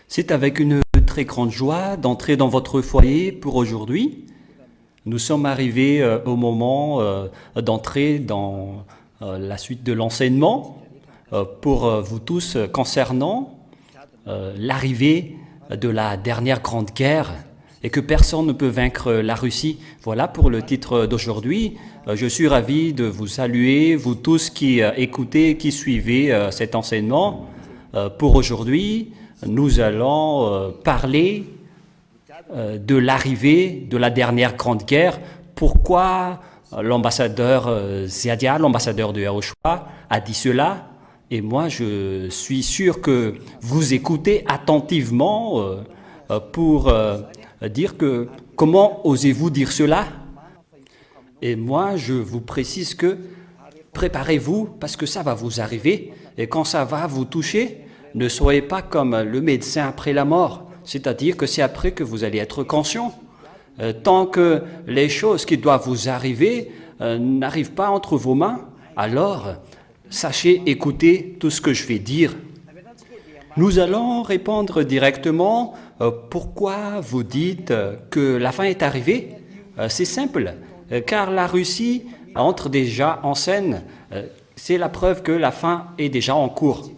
C'est avec une très grande joie d'entrer dans votre foyer pour aujourd'hui. Nous sommes arrivés au moment d'entrer dans la suite de l'enseignement pour vous tous concernant l'arrivée de la dernière grande guerre et que personne ne peut vaincre la Russie. Voilà pour le titre d'aujourd'hui. Je suis ravi de vous saluer, vous tous qui écoutez, qui suivez cet enseignement. Pour aujourd'hui, nous allons parler de l'arrivée de la dernière grande guerre. Pourquoi l'ambassadeur Ziadia, l'ambassadeur de Yahushua, a dit cela? Et moi, je suis sûr que vous écoutez attentivement pour dire que comment osez-vous dire cela? Et moi, je vous précise que préparez-vous parce que ça va vous arriver. Et quand ça va vous toucher, ne soyez pas comme le médecin après la mort. C'est-à-dire que c'est après que vous allez être conscient. Tant que les choses qui doivent vous arriver n'arrivent pas entre vos mains, alors sachez écouter tout ce que je vais dire. Nous allons répondre directement pourquoi vous dites que la fin est arrivée. C'est simple, car la Russie entre déjà en scène. C'est la preuve que la fin est déjà en cours.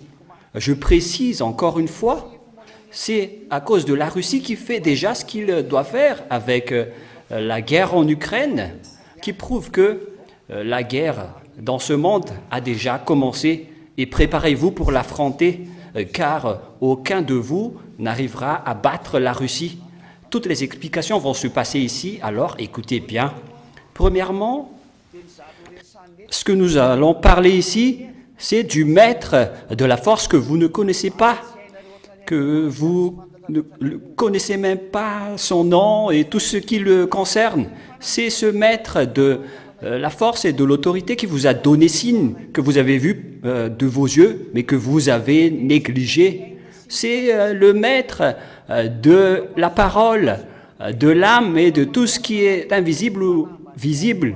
Je précise encore une fois, c'est à cause de la Russie qui fait déjà ce qu'il doit faire avec la guerre en Ukraine, qui prouve que la guerre dans ce monde a déjà commencé et préparez-vous pour l'affronter, car aucun de vous n'arrivera à battre la Russie. Toutes les explications vont se passer ici, alors écoutez bien. Premièrement, ce que nous allons parler ici, c'est du maître de la force que vous ne connaissez pas, que vous ne connaissez même pas son nom et tout ce qui le concerne. C'est ce maître de la force et de l'autorité qui vous a donné signe, que vous avez vu de vos yeux, mais que vous avez négligé. C'est le maître de la parole, de l'âme et de tout ce qui est invisible ou visible.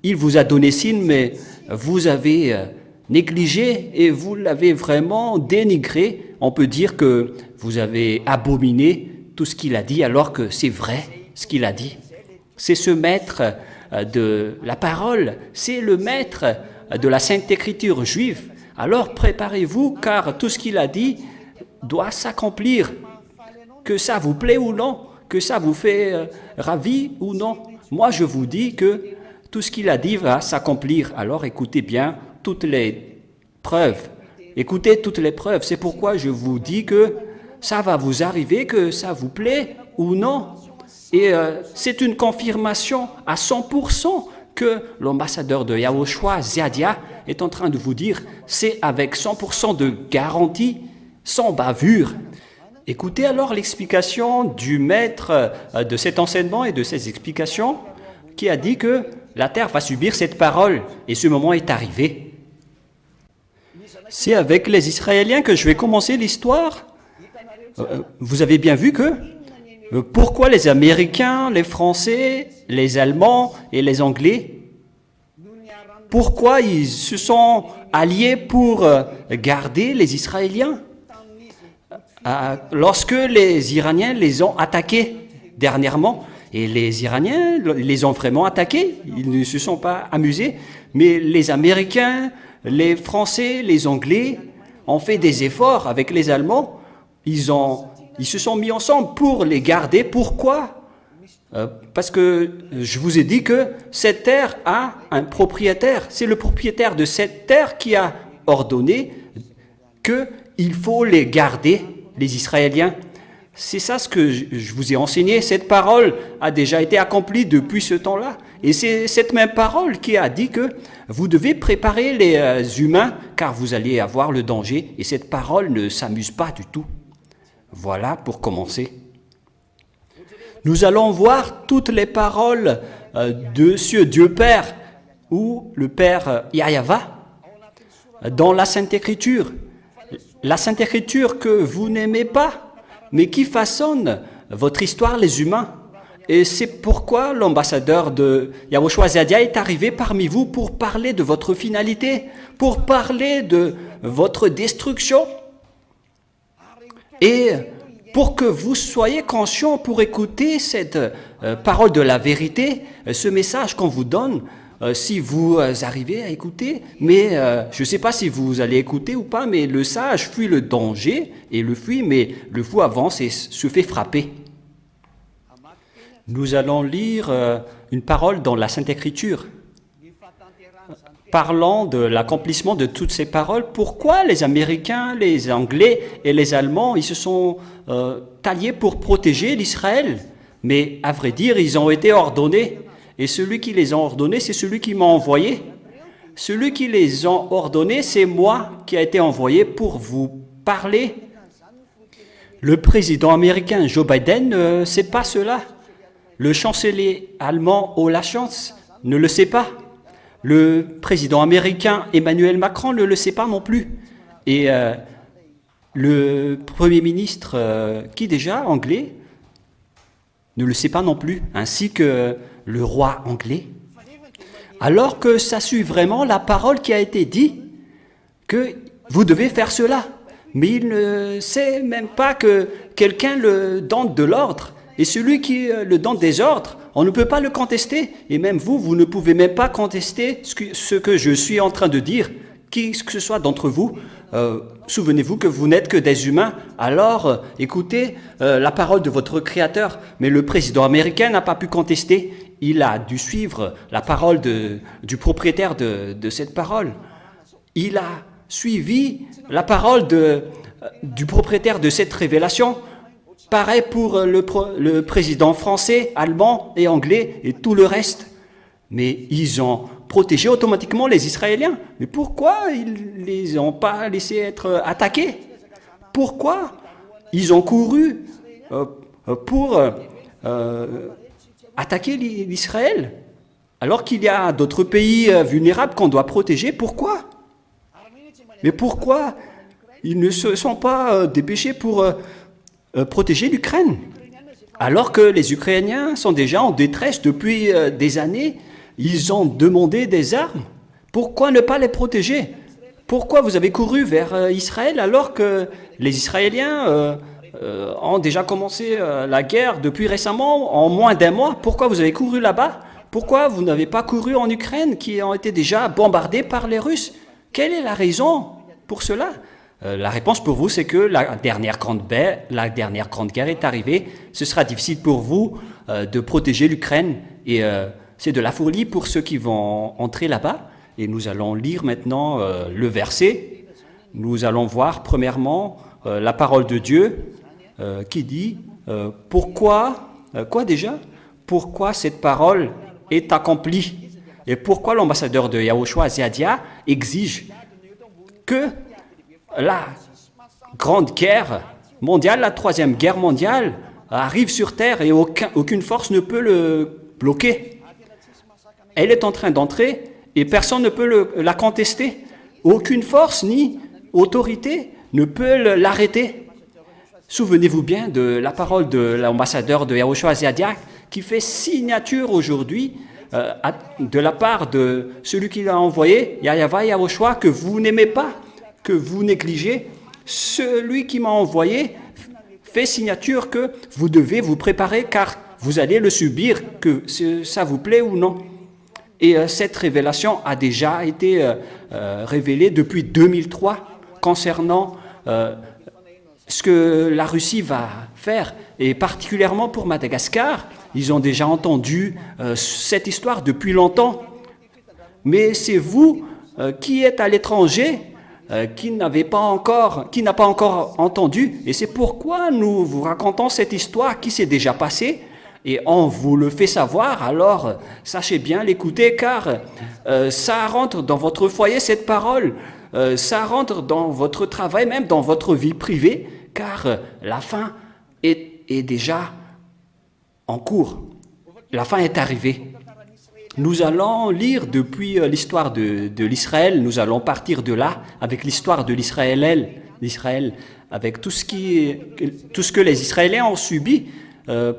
Il vous a donné signe, mais vous avez négligé et vous l'avez vraiment dénigré. On peut dire que vous avez abominé tout ce qu'il a dit alors que c'est vrai ce qu'il a dit. C'est ce maître de la parole, c'est le maître de la Sainte Écriture juive. Alors préparez-vous car tout ce qu'il a dit doit s'accomplir. Que ça vous plaît ou non, que ça vous fait ravi ou non. Moi je vous dis que tout ce qu'il a dit va s'accomplir. Alors écoutez bien toutes les preuves. Écoutez toutes les preuves. C'est pourquoi je vous dis que ça va vous arriver, que ça vous plaît ou non. Et c'est une confirmation à 100% que l'ambassadeur de Yahushua, Ziadia, est en train de vous dire. C'est avec 100% de garantie, sans bavure. Écoutez alors l'explication du maître de cet enseignement et de ses explications qui a dit que la terre va subir cette parole et ce moment est arrivé. C'est avec les Israéliens que je vais commencer l'histoire. Vous avez bien vu que pourquoi les Américains, les Français, les Allemands et les Anglais, pourquoi ils se sont alliés pour garder les Israéliens lorsque les Iraniens les ont attaqués dernièrement? Et les Iraniens les ont vraiment attaqués, ils ne se sont pas amusés, mais les Américains, les Français, les Anglais ont fait des efforts avec les Allemands, ils se sont mis ensemble pour les garder. Pourquoi? Parce que je vous ai dit que cette terre a un propriétaire, c'est le propriétaire de cette terre qui a ordonné qu'il faut les garder, les Israéliens. C'est ça ce que je vous ai enseigné. Cette parole a déjà été accomplie depuis ce temps-là. Et c'est cette même parole qui a dit que vous devez préparer les humains car vous allez avoir le danger. Et cette parole ne s'amuse pas du tout. Voilà pour commencer. Nous allons voir toutes les paroles de ce Dieu Père ou le Père Yahva dans la Sainte Écriture. La Sainte Écriture que vous n'aimez pas, mais qui façonne votre histoire, les humains. Et c'est pourquoi l'ambassadeur de Yahushua Ziadia est arrivé parmi vous pour parler de votre finalité, pour parler de votre destruction. Et pour que vous soyez conscients pour écouter cette parole de la vérité, ce message qu'on vous donne, si vous arrivez à écouter. Mais je ne sais pas si vous allez écouter ou pas, mais le sage fuit le danger et le fuit, mais le fou avance et se fait frapper. Nous allons lire une parole dans la Sainte Écriture, parlant de l'accomplissement de toutes ces paroles. Pourquoi les Américains, les Anglais et les Allemands, ils se sont alliés pour protéger l'Israël? Mais à vrai dire, ils ont été ordonnés. Et celui qui les a ordonnés, c'est celui qui m'a envoyé. Celui qui les a ordonnés, c'est moi qui a été envoyé pour vous parler. Le président américain Joe Biden ne sait pas cela. Le chancelier allemand Olaf Scholz ne le sait pas. Le président américain Emmanuel Macron ne le sait pas non plus. Et le Premier ministre, qui déjà, anglais, ne le sait pas non plus, ainsi que le roi anglais. Alors que ça suit vraiment la parole qui a été dite, que vous devez faire cela. Mais il ne sait même pas que quelqu'un le donne de l'ordre. Et celui qui le donne des ordres, on ne peut pas le contester. Et même vous, vous ne pouvez même pas contester ce que je suis en train de dire. Qui que ce soit d'entre vous, souvenez-vous que vous n'êtes que des humains. Alors, écoutez la parole de votre Créateur. Mais le président américain n'a pas pu contester. Il a dû suivre la parole du propriétaire de cette parole. Il a suivi la parole du propriétaire de cette révélation. Pareil pour le président français, allemand et anglais et tout le reste. Mais ils ont protégé automatiquement les Israéliens. Mais pourquoi ils ne les ont pas laissés être attaqués? Pourquoi ils ont couru pour attaquer l'Israël alors qu'il y a d'autres pays vulnérables qu'on doit protéger? Pourquoi? Mais pourquoi ils ne se sont pas dépêchés pour protéger l'Ukraine, alors que les Ukrainiens sont déjà en détresse depuis des années? Ils ont demandé des armes. Pourquoi ne pas les protéger? Pourquoi vous avez couru vers Israël alors que les Israéliens ont déjà commencé la guerre depuis récemment, en moins d'un mois? Pourquoi vous avez couru là-bas? Pourquoi vous n'avez pas couru en Ukraine, qui ont été déjà bombardés par les Russes? Quelle est la raison pour cela? La réponse pour vous, c'est que la dernière grande guerre est arrivée. Ce sera difficile pour vous de protéger l'Ukraine. Et c'est de la folie pour ceux qui vont entrer là-bas. Et nous allons lire maintenant le verset. Nous allons voir premièrement la parole de Dieu qui dit pourquoi, quoi déjà? Pourquoi cette parole est accomplie? Et pourquoi l'ambassadeur de Yahushua Zeadia exige que la grande guerre mondiale, la troisième guerre mondiale, arrive sur Terre et aucune force ne peut le bloquer. Elle est en train d'entrer et personne ne peut la contester. Aucune force ni autorité ne peut l'arrêter. Souvenez-vous bien de la parole de l'ambassadeur de Yahushua Zeadia qui fait signature aujourd'hui de la part de celui qui l'a envoyé, Yahweh Yahushua, que vous n'aimez pas, que vous négligez. Celui qui m'a envoyé fait signature que vous devez vous préparer car vous allez le subir, que ça vous plaît ou non. Et cette révélation a déjà été révélée depuis 2003 concernant ce que la Russie va faire. Et particulièrement pour Madagascar, ils ont déjà entendu cette histoire depuis longtemps. Mais c'est vous qui êtes à l'étranger qui n'a pas encore entendu. Et c'est pourquoi nous vous racontons cette histoire qui s'est déjà passée. Et on vous le fait savoir, alors sachez bien l'écouter, car ça rentre dans votre foyer, cette parole. Ça rentre dans votre travail, même dans votre vie privée, car la fin est déjà en cours. La fin est arrivée. Nous allons lire depuis l'histoire de l'Israël, nous allons partir de là avec l'histoire de l'Israël, avec tout ce que les Israéliens ont subi.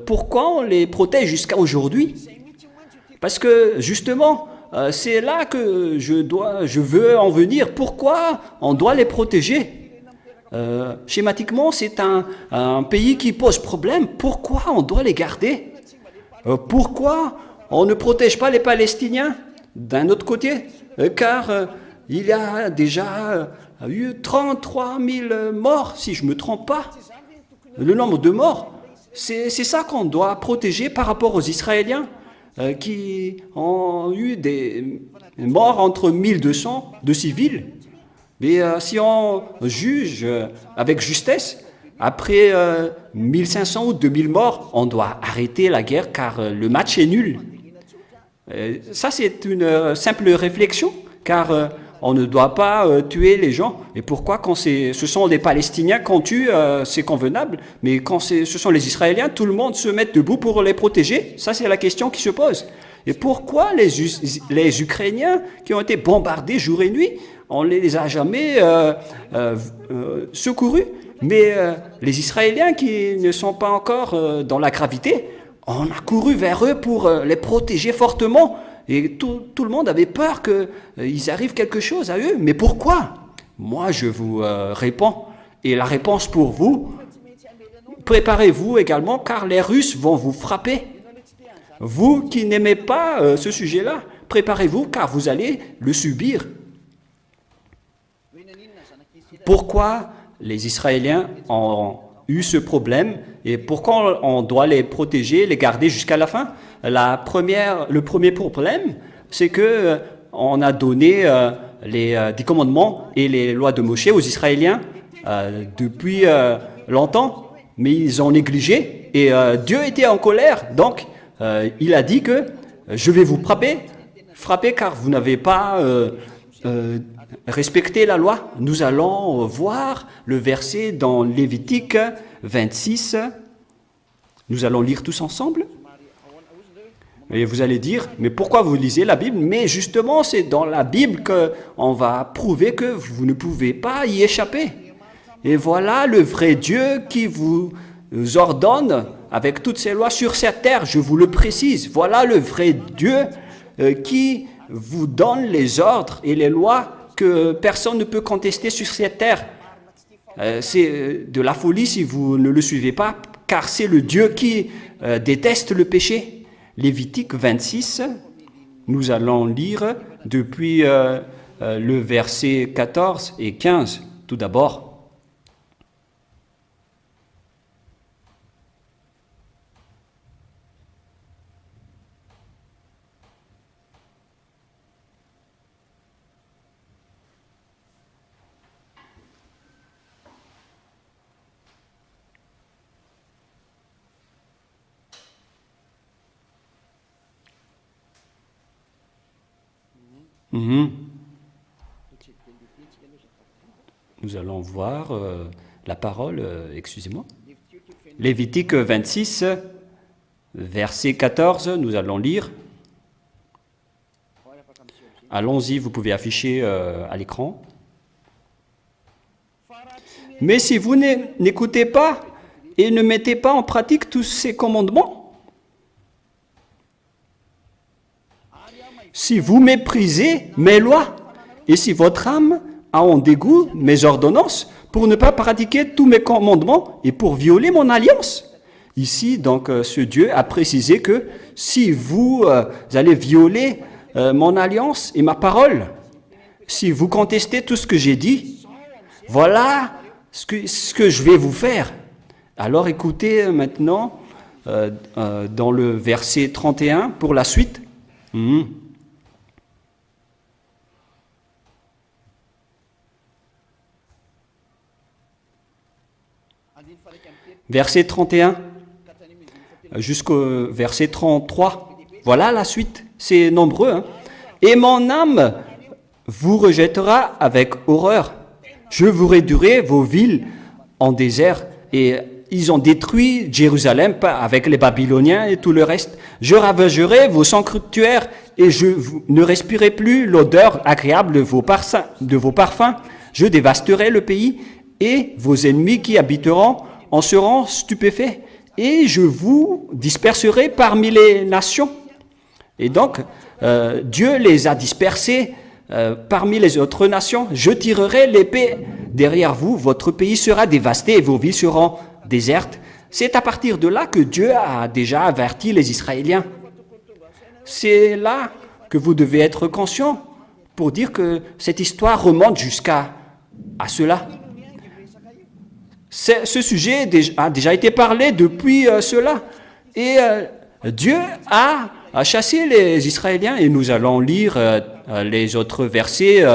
Pourquoi on les protège jusqu'à aujourd'hui? Parce que justement, c'est là que je veux en venir. Pourquoi on doit les protéger? Schématiquement, c'est un pays qui pose problème. Pourquoi on doit les garder? Pourquoi on ne protège pas les Palestiniens d'un autre côté? Car il y a déjà eu 33 000 morts, si je ne me trompe pas. Le nombre de morts, c'est ça qu'on doit protéger par rapport aux Israéliens qui ont eu des morts entre 1200 de civils. Mais si on juge avec justesse, après 1500 ou 2000 morts, on doit arrêter la guerre car le match est nul. Ça, c'est une simple réflexion, car on ne doit pas tuer les gens. Et pourquoi quand ce sont les Palestiniens qu'on tue, c'est convenable, mais quand ce sont les Israéliens, tout le monde se met debout pour les protéger? Ça, c'est la question qui se pose. Et pourquoi les Ukrainiens qui ont été bombardés jour et nuit, on ne les a jamais secourus? Mais les Israéliens qui ne sont pas encore dans la gravité, on a couru vers eux pour les protéger fortement. Et tout le monde avait peur qu'il arrive quelque chose à eux. Mais pourquoi? Moi, je vous réponds. Et la réponse pour vous, préparez-vous également, car les Russes vont vous frapper. Vous qui n'aimez pas ce sujet-là, préparez-vous, car vous allez le subir. Pourquoi les Israéliens ont eu ce problème et pourquoi on doit les protéger, les garder jusqu'à la fin? Le premier problème, c'est que on a donné les 10 commandements et les lois de Moïse aux Israéliens depuis longtemps, mais ils ont négligé et Dieu était en colère. Donc, il a dit que je vais vous frapper car vous n'avez pas respecté la loi. Nous allons voir le verset dans Lévitique 26. Nous allons lire tous ensemble. Et vous allez dire, mais pourquoi vous lisez la Bible? Mais justement, c'est dans la Bible qu'on va prouver que vous ne pouvez pas y échapper. Et voilà le vrai Dieu qui vous ordonne avec toutes ces lois sur cette terre, je vous le précise. Voilà le vrai Dieu qui vous donne les ordres et les lois que personne ne peut contester sur cette terre. C'est de la folie si vous ne le suivez pas, car c'est le Dieu qui déteste le péché. Lévitique 26, nous allons lire depuis le verset 14 et 15 tout d'abord. Nous allons voir la parole, excusez-moi. Lévitique 26, verset 14, nous allons lire. Allons-y, vous pouvez afficher à l'écran. Mais si vous n'écoutez pas et ne mettez pas en pratique tous ces commandements, si vous méprisez mes lois, et si votre âme a en dégoût mes ordonnances, pour ne pas pratiquer tous mes commandements et pour violer mon alliance. Ici, donc, ce Dieu a précisé que si vous allez violer mon alliance et ma parole, si vous contestez tout ce que j'ai dit, voilà ce que je vais vous faire. Alors écoutez maintenant dans le verset 31 pour la suite. Verset 31 jusqu'au verset 33. Voilà la suite. C'est nombreux. Hein? Et mon âme vous rejettera avec horreur. Je vous réduirai vos villes en désert. Et ils ont détruit Jérusalem avec les Babyloniens et tout le reste. Je ravagerai vos sanctuaires et je ne respirerai plus l'odeur agréable de vos parfums. Je dévasterai le pays et vos ennemis qui habiteront en seront stupéfaits, et je vous disperserai parmi les nations. Et donc, Dieu les a dispersés parmi les autres nations. Je tirerai l'épée derrière vous, votre pays sera dévasté et vos villes seront désertes. C'est à partir de là que Dieu a déjà averti les Israéliens. C'est là que vous devez être conscient pour dire que cette histoire remonte jusqu'à cela. Ce sujet a déjà été parlé depuis cela. Et Dieu a chassé les Israéliens et nous allons lire les autres versets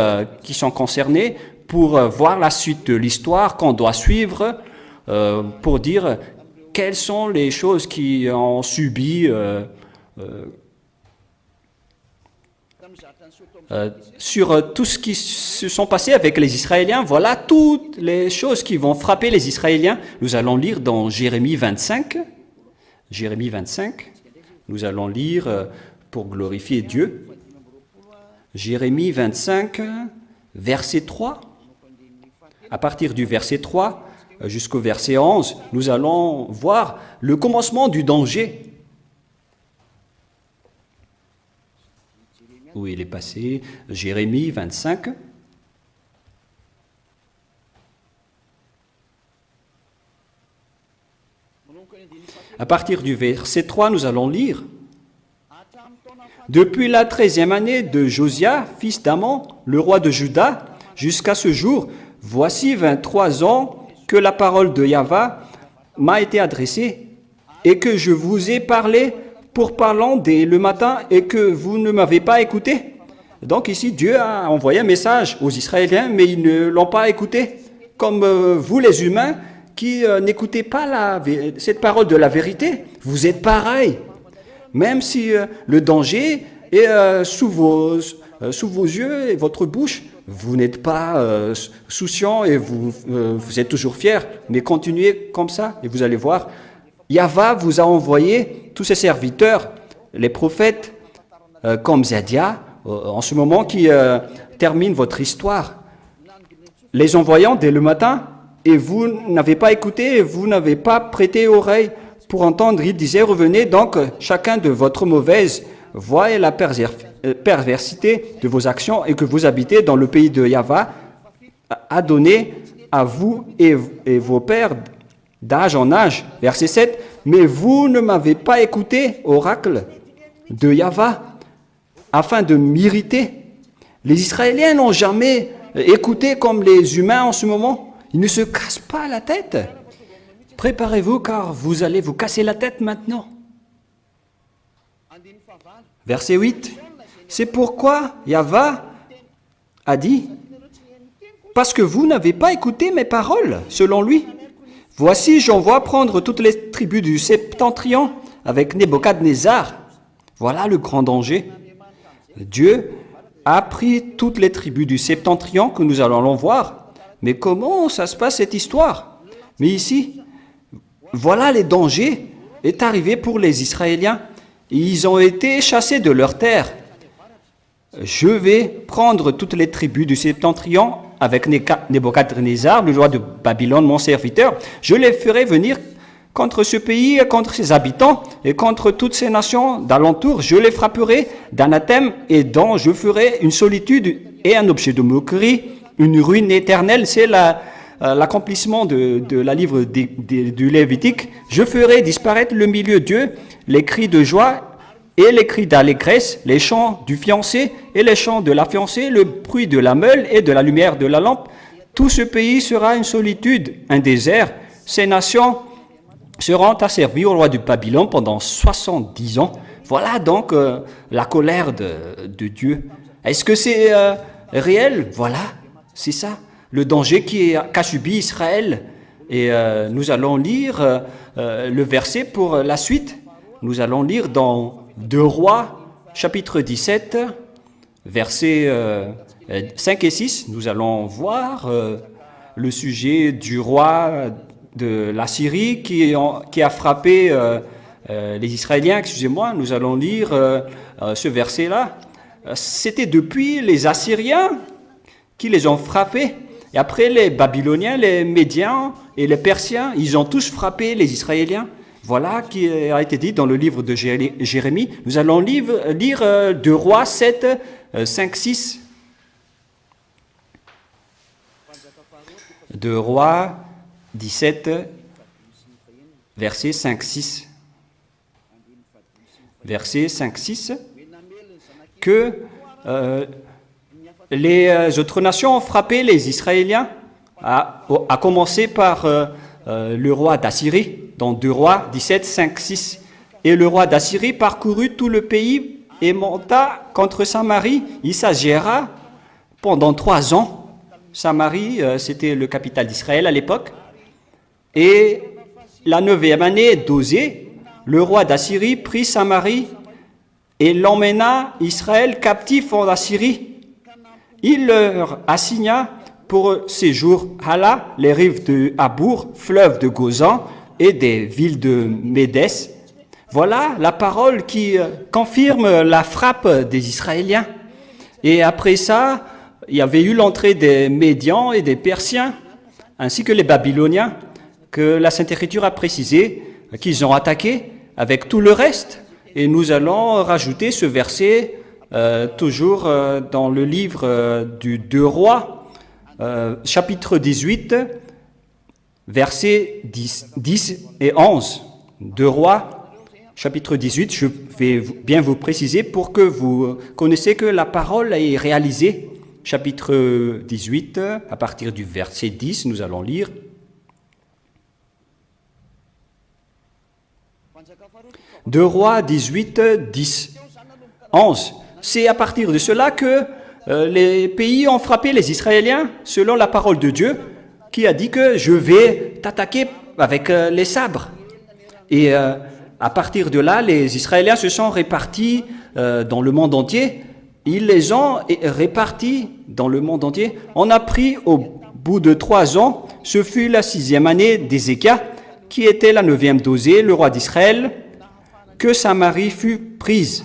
qui sont concernés pour voir la suite de l'histoire qu'on doit suivre pour dire quelles sont les choses qui ont subi sur tout ce qui se sont passés avec les Israéliens. Voilà toutes les choses qui vont frapper les Israéliens. Nous allons lire dans Jérémie 25. Jérémie 25, nous allons lire pour glorifier Dieu. Jérémie 25, verset 3. À partir du verset 3 jusqu'au verset 11, nous allons voir le commencement du danger. Où il est passé? Jérémie 25. À partir du verset 3, nous allons lire. Depuis la 13e année de Josia, fils d'Amon, le roi de Juda, jusqu'à ce jour, voici 23 ans que la parole de Yahvé m'a été adressée et que je vous ai parlé pour parlant dès le matin et que vous ne m'avez pas écouté. Donc ici, Dieu a envoyé un message aux Israéliens, mais ils ne l'ont pas écouté. Comme vous les humains qui n'écoutez pas cette parole de la vérité, vous êtes pareils. Même si le danger est sous vos yeux et votre bouche, vous n'êtes pas souciant et vous êtes toujours fiers. Mais continuez comme ça et vous allez voir, Yahvé vous a envoyé tous ses serviteurs, les prophètes comme Zadia, en ce moment qui termine votre histoire, les envoyant dès le matin, et vous n'avez pas écouté, et vous n'avez pas prêté oreille pour entendre. Il disait, revenez donc chacun de votre mauvaise voie et la perversité de vos actions, et que vous habitez dans le pays de Yahvé, a donné à vous et vos pères d'âge en âge. Verset 7, mais vous ne m'avez pas écouté, oracle de Yahvé, afin de m'irriter. Les Israéliens n'ont jamais écouté comme les humains en ce moment. Ils ne se cassent pas la tête. Préparez-vous car vous allez vous casser la tête maintenant. Verset 8. C'est pourquoi Yahvé a dit, parce que vous n'avez pas écouté mes paroles, selon lui. Voici, j'envoie prendre toutes les tribus du septentrion avec Nebuchadnezzar. Voilà le grand danger. Dieu a pris toutes les tribus du septentrion que nous allons voir. Mais comment ça se passe cette histoire? Mais ici, voilà les dangers est arrivé pour les Israéliens. Ils ont été chassés de leur terre. Je vais prendre toutes les tribus du septentrion avec Nebuchadnezzar, le roi de Babylone, mon serviteur. Je les ferai venir contre ce pays, contre ses habitants et contre toutes ces nations d'alentour. Je les frapperai d'anathème et dont je ferai une solitude et un objet de moquerie, une ruine éternelle. C'est l'accomplissement de la livre du Lévitique. Je ferai disparaître le milieu d'eux les cris de joie et les cris d'allégresse, les chants du fiancé et les chants de la fiancée, le bruit de la meule et de la lumière de la lampe. Tout ce pays sera une solitude, un désert. Ces nations seront asservies au roi de Babylone pendant 70 ans. Voilà donc la colère de Dieu. Est-ce que c'est réel? Voilà, c'est ça, le danger qu'a subi Israël. Et nous allons lire le verset pour la suite. Nous allons lire dans 2 Rois, chapitre 17, versets 5 et 6. Nous allons voir le sujet du roi de la Syrie qui a frappé les Israéliens. Excusez-moi, nous allons lire ce verset-là. C'était depuis les Assyriens qui les ont frappés. Et après, les Babyloniens, les Médians et les Persiens, ils ont tous frappé les Israéliens. Voilà qui a été dit dans le livre de Jérémie. Nous allons lire 2 Rois 7, 5, 6. 2 Rois 17, versets 5-6. Versets 5-6, que les autres nations ont frappé les Israéliens, à commencer par le roi d'Assyrie, dans 2 Rois 17, 5-6. Et le roi d'Assyrie parcourut tout le pays et monta contre Samarie. Il s'agira pendant 3 ans. Samarie, c'était le capital d'Israël à l'époque. Et la 9e année d'Osée, le roi d'Assyrie prit Samarie et l'emmena Israël captif en Assyrie. Il leur assigna pour séjour Hala, les rives de Habour, fleuve de Gozan et des villes de Médès. Voilà la parole qui confirme la frappe des Israéliens. Et après ça, il y avait eu l'entrée des Médians et des Persiens, ainsi que les Babyloniens, que la Sainte Écriture a précisé qu'ils ont attaqué avec tout le reste. Et nous allons rajouter ce verset toujours dans le livre du 2 Rois, chapitre 18, versets 10 et 11. 2 Rois, chapitre 18, je vais bien vous préciser pour que vous connaissiez que la parole est réalisée. Chapitre 18, à partir du verset 10, nous allons lire. 2 Rois 18, 10, 11. C'est à partir de cela que les pays ont frappé les Israéliens, selon la parole de Dieu, qui a dit que je vais t'attaquer avec les sabres. Et à partir de là, les Israéliens se sont répartis dans le monde entier. Ils les ont répartis dans le monde entier. On a pris au bout de 3 ans, ce fut la 6e année d'Ézéchias, qui était la 9e d'Osée, le roi d'Israël, que Samarie fut prise.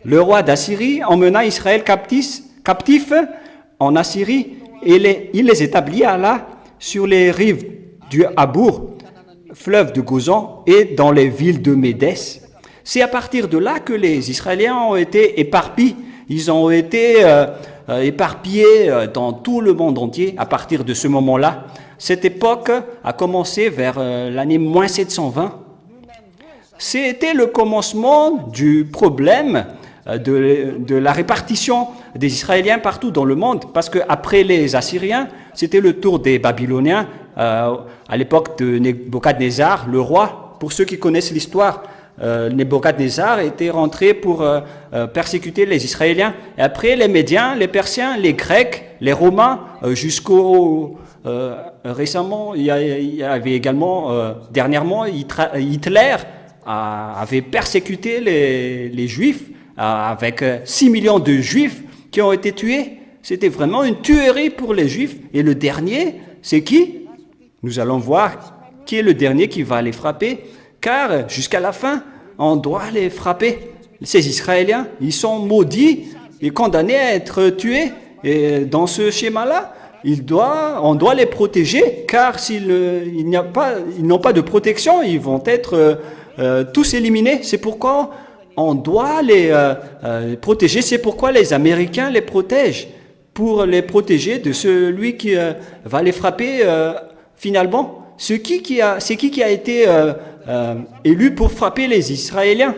Le roi d'Assyrie emmena Israël captif en Assyrie et il les établit à là sur les rives du Habour, fleuve de Gozan, et dans les villes de Médès. C'est à partir de là que les Israéliens ont été éparpillés. Ils ont été éparpillés dans tout le monde entier à partir de ce moment-là. Cette époque a commencé vers l'année moins 720. C'était le commencement du problème de la répartition des Israéliens partout dans le monde, parce qu'après les Assyriens, c'était le tour des Babyloniens, à l'époque de Nebuchadnezzar, le roi. Pour ceux qui connaissent l'histoire, Nebuchadnezzar était rentré pour persécuter les Israéliens. Et après, les Médiens, les Persiens, les Grecs, les Romains, jusqu'au... récemment, il y avait également, dernièrement, Hitler avait persécuté les Juifs, avec 6 millions de Juifs qui ont été tués. C'était vraiment une tuerie pour les Juifs. Et le dernier, c'est qui? Nous allons voir qui est le dernier qui va les frapper, car jusqu'à la fin, on doit les frapper. Ces Israéliens, ils sont maudits et condamnés à être tués. Et dans ce schéma-là, on doit les protéger, car ils n'ont pas de protection, ils vont être tous éliminés. C'est pourquoi on doit les protéger. C'est pourquoi les Américains les protègent, pour les protéger de celui qui va les frapper finalement. C'est qui a été élu pour frapper les Israéliens?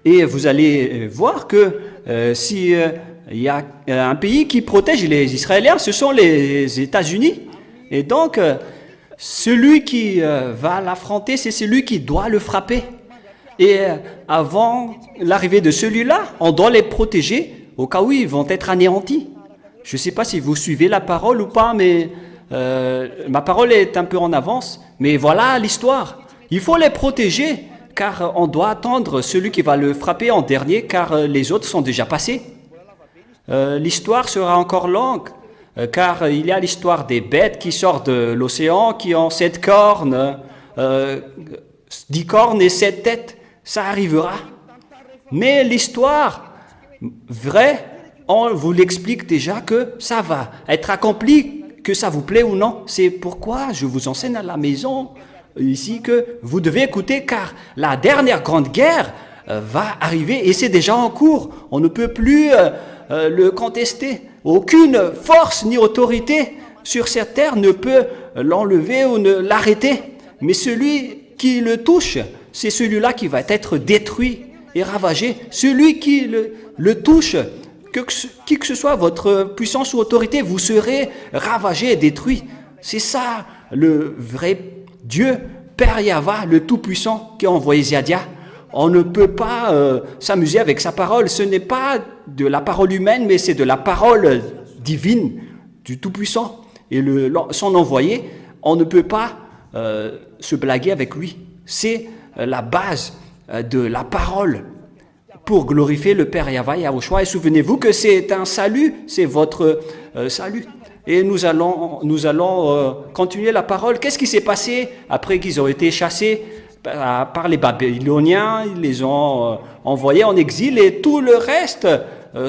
Et vous allez voir que si il y a un pays qui protège les Israéliens, ce sont les États-Unis. Et donc, celui qui va l'affronter, c'est celui qui doit le frapper. Et avant l'arrivée de celui-là, on doit les protéger au cas où ils vont être anéantis. Je ne sais pas si vous suivez la parole ou pas, mais ma parole est un peu en avance. Mais voilà l'histoire. Il faut les protéger, car on doit attendre celui qui va le frapper en dernier, car les autres sont déjà passés. L'histoire sera encore longue, car il y a l'histoire des bêtes qui sortent de l'océan, qui ont 7 cornes, 10 cornes et 7 têtes. Ça arrivera. Mais l'histoire vraie, on vous l'explique déjà que ça va être accompli, que ça vous plaît ou non. C'est pourquoi je vous enseigne à la maison ici que vous devez écouter, car la dernière grande guerre va arriver et c'est déjà en cours. On ne peut plus le contester. Aucune force ni autorité sur cette terre ne peut l'enlever ou ne l'arrêter. Mais celui qui le touche, c'est celui-là qui va être détruit et ravagé. Celui qui le touche, qui que ce soit votre puissance ou autorité, vous serez ravagé et détruit. C'est ça le vrai Dieu, Père Yahva, le Tout-Puissant qui a envoyé Ziadia. On ne peut pas s'amuser avec sa parole. Ce n'est pas de la parole humaine, mais c'est de la parole divine du Tout-Puissant. Et son envoyé, on ne peut pas se blaguer avec lui. C'est la base de la parole pour glorifier le Père Yahva Yahushua. Et souvenez-vous que c'est un salut, c'est votre salut. Et nous allons continuer la parole. Qu'est-ce qui s'est passé après qu'ils ont été chassés par les Babyloniens? Ils les ont envoyés en exil et tout le reste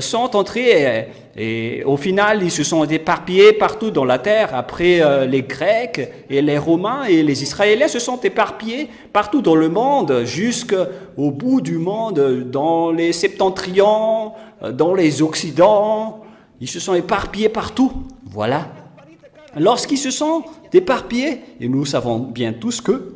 sont entrés. Et au final, ils se sont éparpillés partout dans la terre. Après les Grecs et les Romains et les Israéliens se sont éparpillés partout dans le monde, jusqu'au bout du monde, dans les septentrions, dans les occidents. Ils se sont éparpillés partout. Voilà. Lorsqu'ils se sont éparpillés, et nous savons bien tous que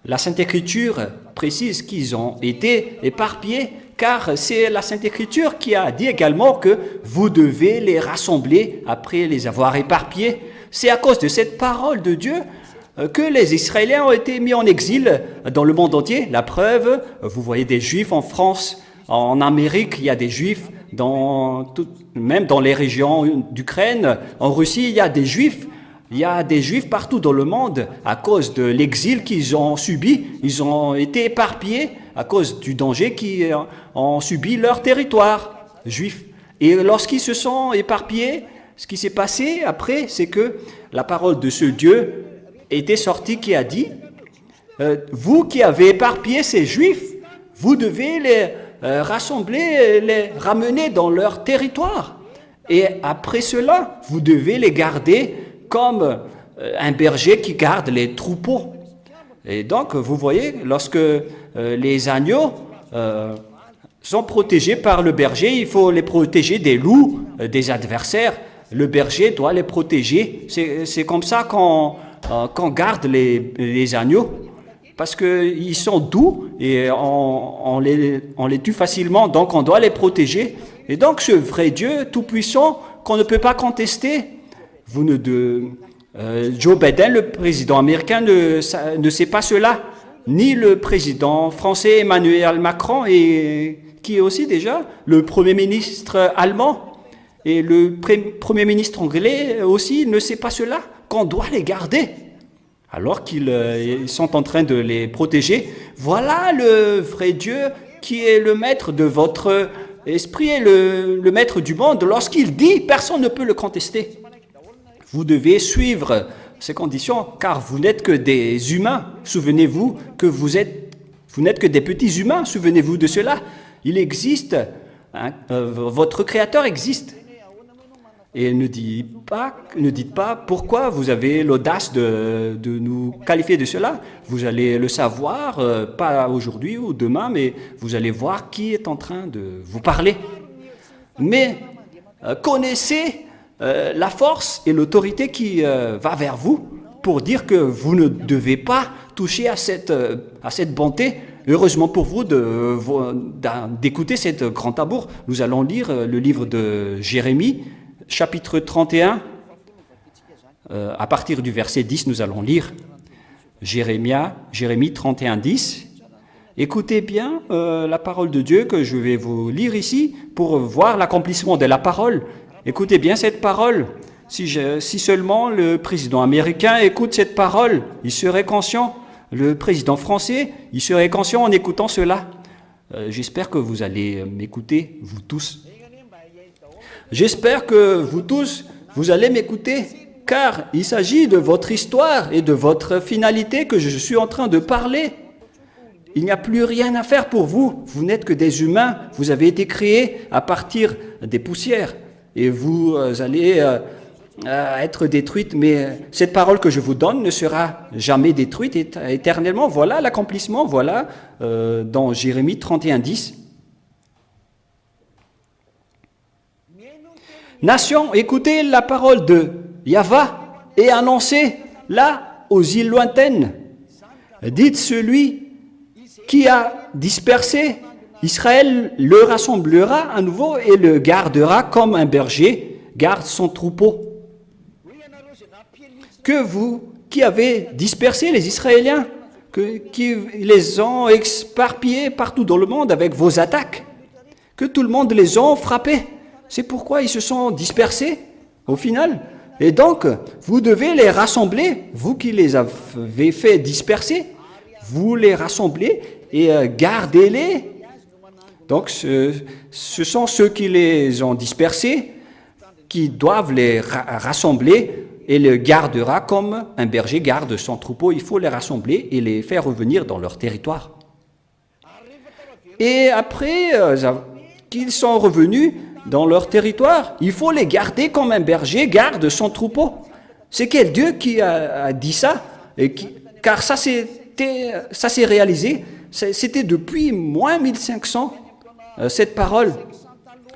la Sainte Écriture précise qu'ils ont été éparpillés, car c'est la Sainte Écriture qui a dit également que vous devez les rassembler après les avoir éparpillés. C'est à cause de cette parole de Dieu que les Israéliens ont été mis en exil dans le monde entier. La preuve, vous voyez des Juifs en France, en Amérique, il y a des Juifs, même dans les régions d'Ukraine, en Russie, il y a des Juifs. Il y a des Juifs partout dans le monde à cause de l'exil qu'ils ont subi. Ils ont été éparpillés à cause du danger qu'ils ont subi leur territoire juif. Et lorsqu'ils se sont éparpillés, ce qui s'est passé après, c'est que la parole de ce Dieu était sortie qui a dit vous qui avez éparpillé ces Juifs, vous devez les rassembler, les ramener dans leur territoire. Et après cela, vous devez les garder comme un berger qui garde les troupeaux. Et donc, vous voyez, lorsque les agneaux sont protégés par le berger, il faut les protéger des loups, des adversaires. Le berger doit les protéger. C'est comme ça qu'on garde les agneaux, parce qu'ils sont doux et on les tue facilement, donc on doit les protéger. Et donc, ce vrai Dieu tout-puissant qu'on ne peut pas contester, Joe Biden, le président américain, ne sait pas cela, ni le président français Emmanuel Macron, et qui est aussi déjà le premier ministre allemand, et le premier ministre anglais aussi ne sait pas cela, qu'on doit les garder, alors qu'ils sont en train de les protéger. Voilà le vrai Dieu qui est le maître de votre esprit et le maître du monde. Lorsqu'il dit, personne ne peut le contester. Vous devez suivre ces conditions, car vous n'êtes que des humains. Souvenez-vous que vous n'êtes que des petits humains. Souvenez-vous de cela. Il existe, votre Créateur existe. Et ne dites pas pourquoi vous avez l'audace de nous qualifier de cela. Vous allez le savoir, pas aujourd'hui ou demain, mais vous allez voir qui est en train de vous parler. Mais connaissez la force et l'autorité qui va vers vous pour dire que vous ne devez pas toucher à cette bonté. Heureusement pour vous d'écouter cette grande tabour. Nous allons lire le livre de Jérémie, chapitre 31. À partir du verset 10, nous allons lire Jérémie 31, 10. Écoutez bien la parole de Dieu que je vais vous lire ici pour voir l'accomplissement de la parole. Écoutez bien cette parole. Si seulement le président américain écoute cette parole, il serait conscient. Le président français, il serait conscient en écoutant cela. J'espère que vous allez m'écouter, vous tous. J'espère que vous tous, vous allez m'écouter, car il s'agit de votre histoire et de votre finalité que je suis en train de parler. Il n'y a plus rien à faire pour vous. Vous n'êtes que des humains. Vous avez été créés à partir des poussières. Et vous allez être détruite, mais cette parole que je vous donne ne sera jamais détruite éternellement. Voilà l'accomplissement, voilà dans Jérémie 31, 10. Nation, écoutez la parole de Yahva est annoncé là, aux îles lointaines. Dites celui qui a dispersé Israël le rassemblera à nouveau et le gardera comme un berger garde son troupeau. Que vous, qui avez dispersé les Israéliens, qui les ont éparpillés partout dans le monde avec vos attaques, que tout le monde les a frappés. C'est pourquoi ils se sont dispersés au final. Et donc, vous devez les rassembler, vous qui les avez fait disperser, vous les rassemblez et gardez-les. Donc, ce sont ceux qui les ont dispersés qui doivent les rassembler et les gardera comme un berger garde son troupeau. Il faut les rassembler et les faire revenir dans leur territoire. Et après qu'ils sont revenus dans leur territoire, il faut les garder comme un berger garde son troupeau. C'est quel Dieu qui a dit ça? Car ça s'est réalisé, c'était depuis moins 1500, cette parole.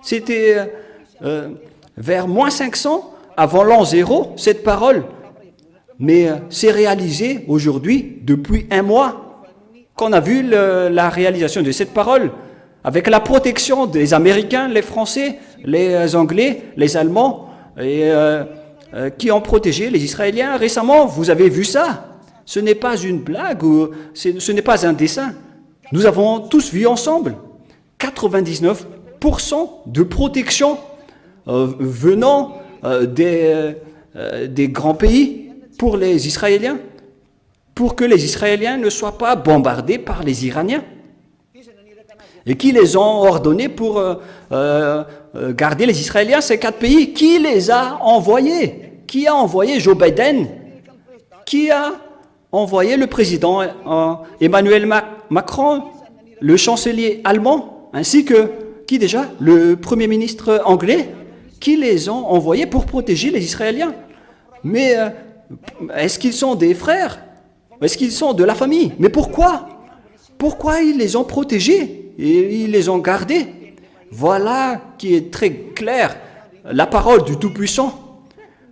C'était vers moins 500, avant l'an 0, cette parole. Mais c'est réalisé aujourd'hui, depuis un mois, qu'on a vu la réalisation de cette parole, avec la protection des Américains, les Français, les Anglais, les Allemands, et, qui ont protégé les Israéliens. Récemment, vous avez vu ça. Ce n'est pas une blague, ce n'est pas un dessin. Nous avons tous vu ensemble 99% de protection venant des grands pays pour les Israéliens, pour que les Israéliens ne soient pas bombardés par les Iraniens, et qui les ont ordonnés pour garder les Israéliens, ces 4 pays. Qui les a envoyés? Qui a envoyé Joe Biden? Qui a envoyé le président Emmanuel Macron, le chancelier allemand, ainsi que, qui déjà? Le premier ministre anglais, qui les ont envoyés pour protéger les Israéliens. Mais est-ce qu'ils sont des frères? Est-ce qu'ils sont de la famille? Mais pourquoi? Pourquoi ils les ont protégés et ils les ont gardés? Voilà qui est très clair. La parole du Tout-Puissant,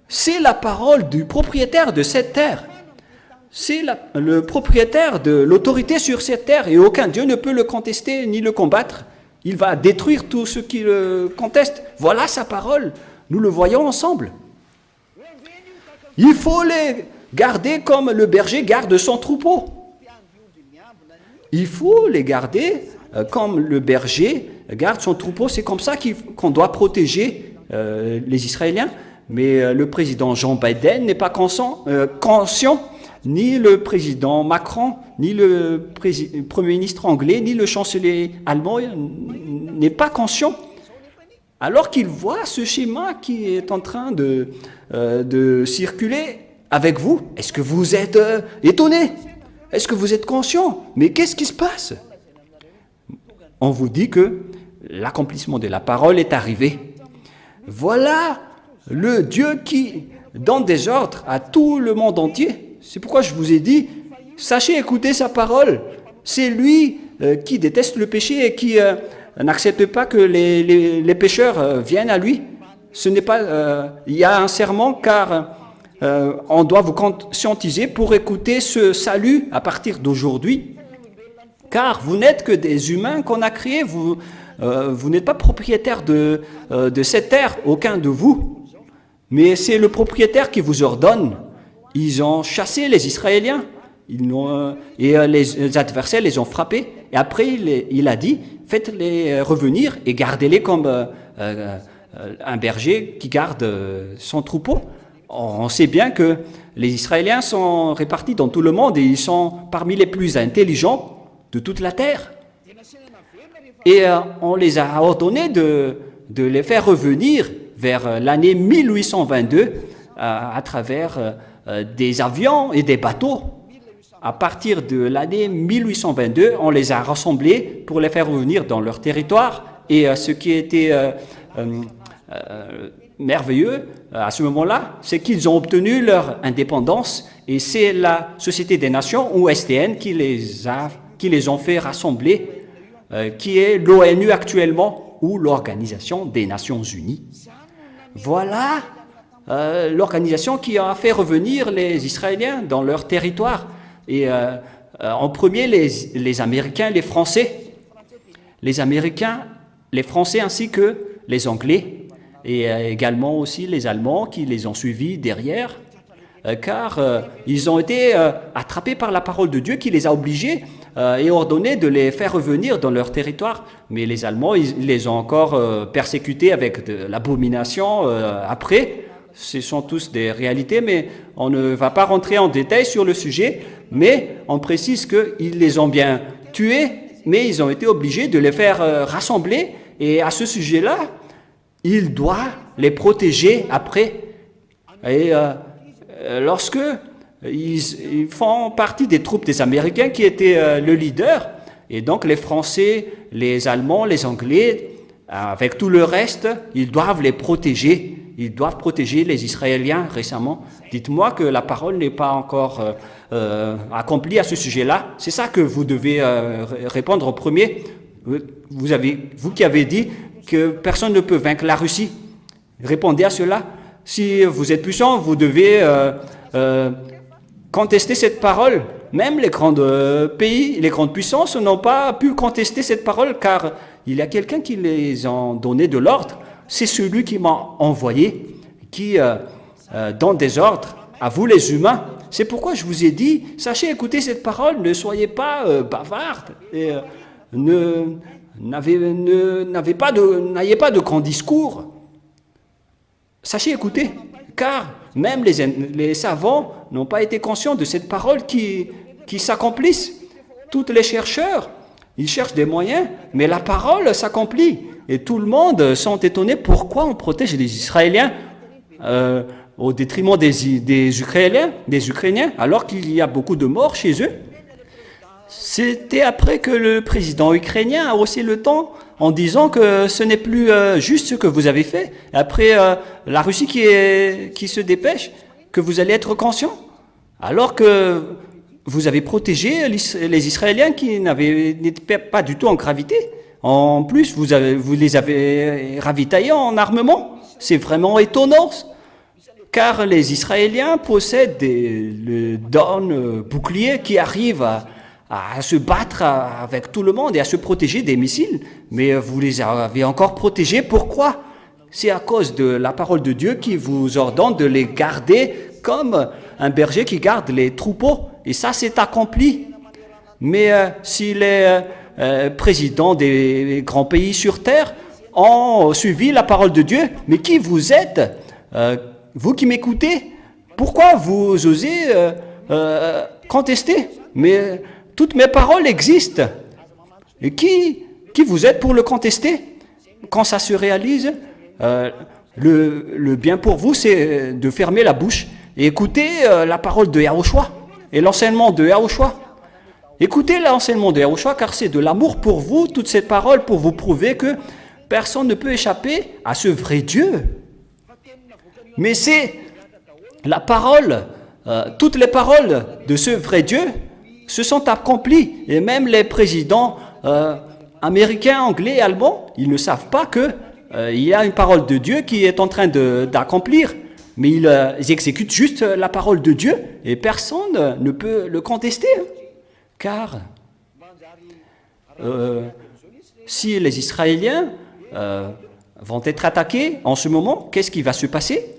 c'est la parole du propriétaire de cette terre. C'est le propriétaire de l'autorité sur cette terre, et aucun Dieu ne peut le contester ni le combattre. Il va détruire tout ce qui le conteste. Voilà sa parole. Nous le voyons ensemble. Il faut les garder comme le berger garde son troupeau. Il faut les garder comme le berger garde son troupeau. C'est comme ça qu'on doit protéger les Israéliens. Mais le président Joe Biden n'est pas conscient, ni le président Macron, ni le premier ministre anglais, ni le chancelier allemand n'est pas conscient. Alors qu'il voit ce schéma qui est en train de circuler avec vous, est-ce que vous êtes étonné? Est-ce que vous êtes conscient? Mais qu'est-ce qui se passe? On vous dit que l'accomplissement de la parole est arrivé. Voilà le Dieu qui donne des ordres à tout le monde entier. C'est pourquoi je vous ai dit, sachez écouter sa parole. C'est lui qui déteste le péché et qui n'accepte pas que les pécheurs viennent à lui. Ce n'est pas, il y a un serment car on doit vous conscientiser pour écouter ce salut à partir d'aujourd'hui. Car vous n'êtes que des humains qu'on a créés. Vous n'êtes pas propriétaire de cette terre, aucun de vous. Mais c'est le propriétaire qui vous ordonne. Ils ont chassé les Israéliens et les adversaires les ont frappés. Et après, il a dit, faites-les revenir et gardez-les comme un berger qui garde son troupeau. On sait bien que les Israéliens sont répartis dans tout le monde et ils sont parmi les plus intelligents de toute la terre. Et on les a ordonnés de les faire revenir vers l'année 1822 à travers des avions et des bateaux. À partir de l'année 1822, on les a rassemblés pour les faire revenir dans leur territoire. Et ce qui était merveilleux à ce moment-là, c'est qu'ils ont obtenu leur indépendance. Et c'est la Société des Nations, ou SDN, qui les ont fait rassembler, qui est l'ONU actuellement, ou l'Organisation des Nations Unies. Voilà l'organisation qui a fait revenir les Israéliens dans leur territoire. Et en premier, les Américains, les Français. Les Américains, les Français ainsi que les Anglais. Et également aussi les Allemands qui les ont suivis derrière. Car ils ont été attrapés par la parole de Dieu qui les a obligés et ordonné de les faire revenir dans leur territoire. Mais les Allemands, ils les ont encore persécutés avec de l'abomination après. Ce sont tous des réalités, mais on ne va pas rentrer en détail sur le sujet. Mais on précise qu'ils les ont bien tués, mais ils ont été obligés de les faire rassembler. Et à ce sujet-là, il doit les protéger après. Et lorsque ils font partie des troupes des Américains qui étaient le leader, et donc les Français, les Allemands, les Anglais, avec tout le reste, ils doivent les protéger. Ils doivent protéger les Israéliens récemment. Dites-moi que la parole n'est pas encore accomplie à ce sujet-là. C'est ça que vous devez répondre au premier. Vous qui avez dit que personne ne peut vaincre la Russie. Répondez à cela. Si vous êtes puissant, vous devez contester cette parole. Même les grands pays, les grandes puissances n'ont pas pu contester cette parole car il y a quelqu'un qui les a donné de l'ordre. C'est celui qui m'a envoyé, qui donne des ordres à vous les humains. C'est pourquoi je vous ai dit, sachez écouter cette parole, ne soyez pas bavardes, et n'ayez pas de grands discours. Sachez écouter, car même les savants n'ont pas été conscients de cette parole qui s'accomplisse. Tous les chercheurs, ils cherchent des moyens, mais la parole s'accomplit. Et tout le monde sont étonnés pourquoi on protège les Israéliens au détriment des Ukrainiens, alors qu'il y a beaucoup de morts chez eux. C'était après que le président ukrainien a haussé le ton en disant que ce n'est plus juste ce que vous avez fait. Après la Russie qui se dépêche, que vous allez être conscient. Alors que vous avez protégé les Israéliens qui n'étaient pas du tout en gravité. En plus, vous les avez ravitaillés en armement. C'est vraiment étonnant. Car les Israéliens possèdent le drone bouclier qui arrive à se battre avec tout le monde et à se protéger des missiles. Mais vous les avez encore protégés. Pourquoi? C'est à cause de la parole de Dieu qui vous ordonne de les garder comme un berger qui garde les troupeaux. Et ça, c'est accompli. Mais si les présidents des grands pays sur terre ont suivi la parole de Dieu, mais qui vous êtes? Vous qui m'écoutez, pourquoi vous osez contester? Mais toutes mes paroles existent. Et qui vous êtes pour le contester? Quand ça se réalise, le bien pour vous, c'est de fermer la bouche et écouter la parole de Yahushua et l'enseignement de Yahushua. Écoutez l'enseignement de Yahushua, car c'est de l'amour pour vous, toute cette parole, pour vous prouver que personne ne peut échapper à ce vrai Dieu. Mais c'est la parole, toutes les paroles de ce vrai Dieu se sont accomplies. Et même les présidents américains, anglais, allemands, ils ne savent pas qu'il y a une parole de Dieu qui est en train d'accomplir. Mais ils exécutent juste la parole de Dieu et personne ne peut le contester. Car si les Israéliens vont être attaqués en ce moment, qu'est-ce qui va se passer?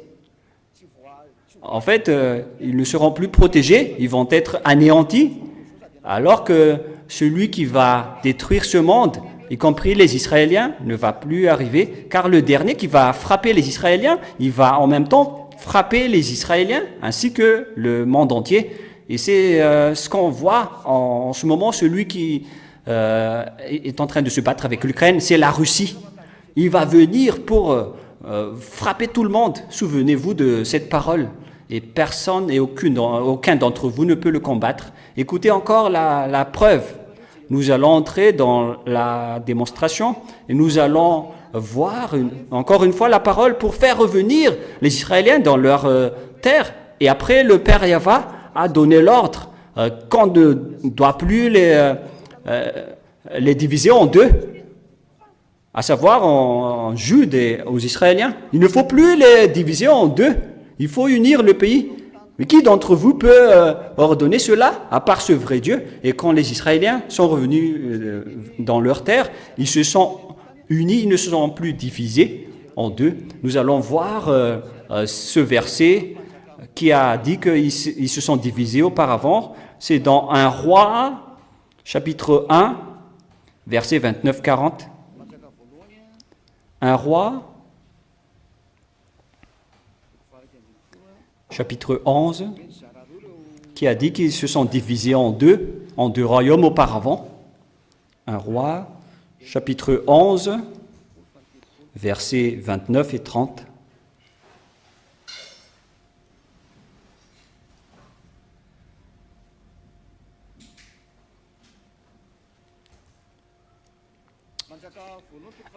En fait, ils ne seront plus protégés, ils vont être anéantis, alors que celui qui va détruire ce monde, y compris les Israéliens, ne va plus arriver, car le dernier qui va frapper les Israéliens, il va en même temps frapper les Israéliens ainsi que le monde entier. Et c'est ce qu'on voit en ce moment, celui qui est en train de se battre avec l'Ukraine, c'est la Russie. Il va venir pour frapper tout le monde. Souvenez-vous de cette parole. Et personne et aucun d'entre vous ne peut le combattre. Écoutez encore la preuve. Nous allons entrer dans la démonstration et nous allons voir encore une fois la parole pour faire revenir les Israéliens dans leur terre. Et après, le Père Yahva a donné l'ordre qu'on ne doit plus les diviser en deux, à savoir en Jude et aux Israéliens. Il ne faut plus les diviser en deux. Il faut unir le pays. Mais qui d'entre vous peut ordonner cela, à part ce vrai Dieu? Et quand les Israéliens sont revenus dans leur terre, ils se sont unis, ils ne se sont plus divisés en deux. Nous allons voir ce verset qui a dit qu'ils se sont divisés auparavant. C'est dans 1 Roi, chapitre 1, verset 29-40. 1 Roi, chapitre 11, qui a dit qu'ils se sont divisés en deux royaumes auparavant. 1 Roi, chapitre 11, versets 29 et 30.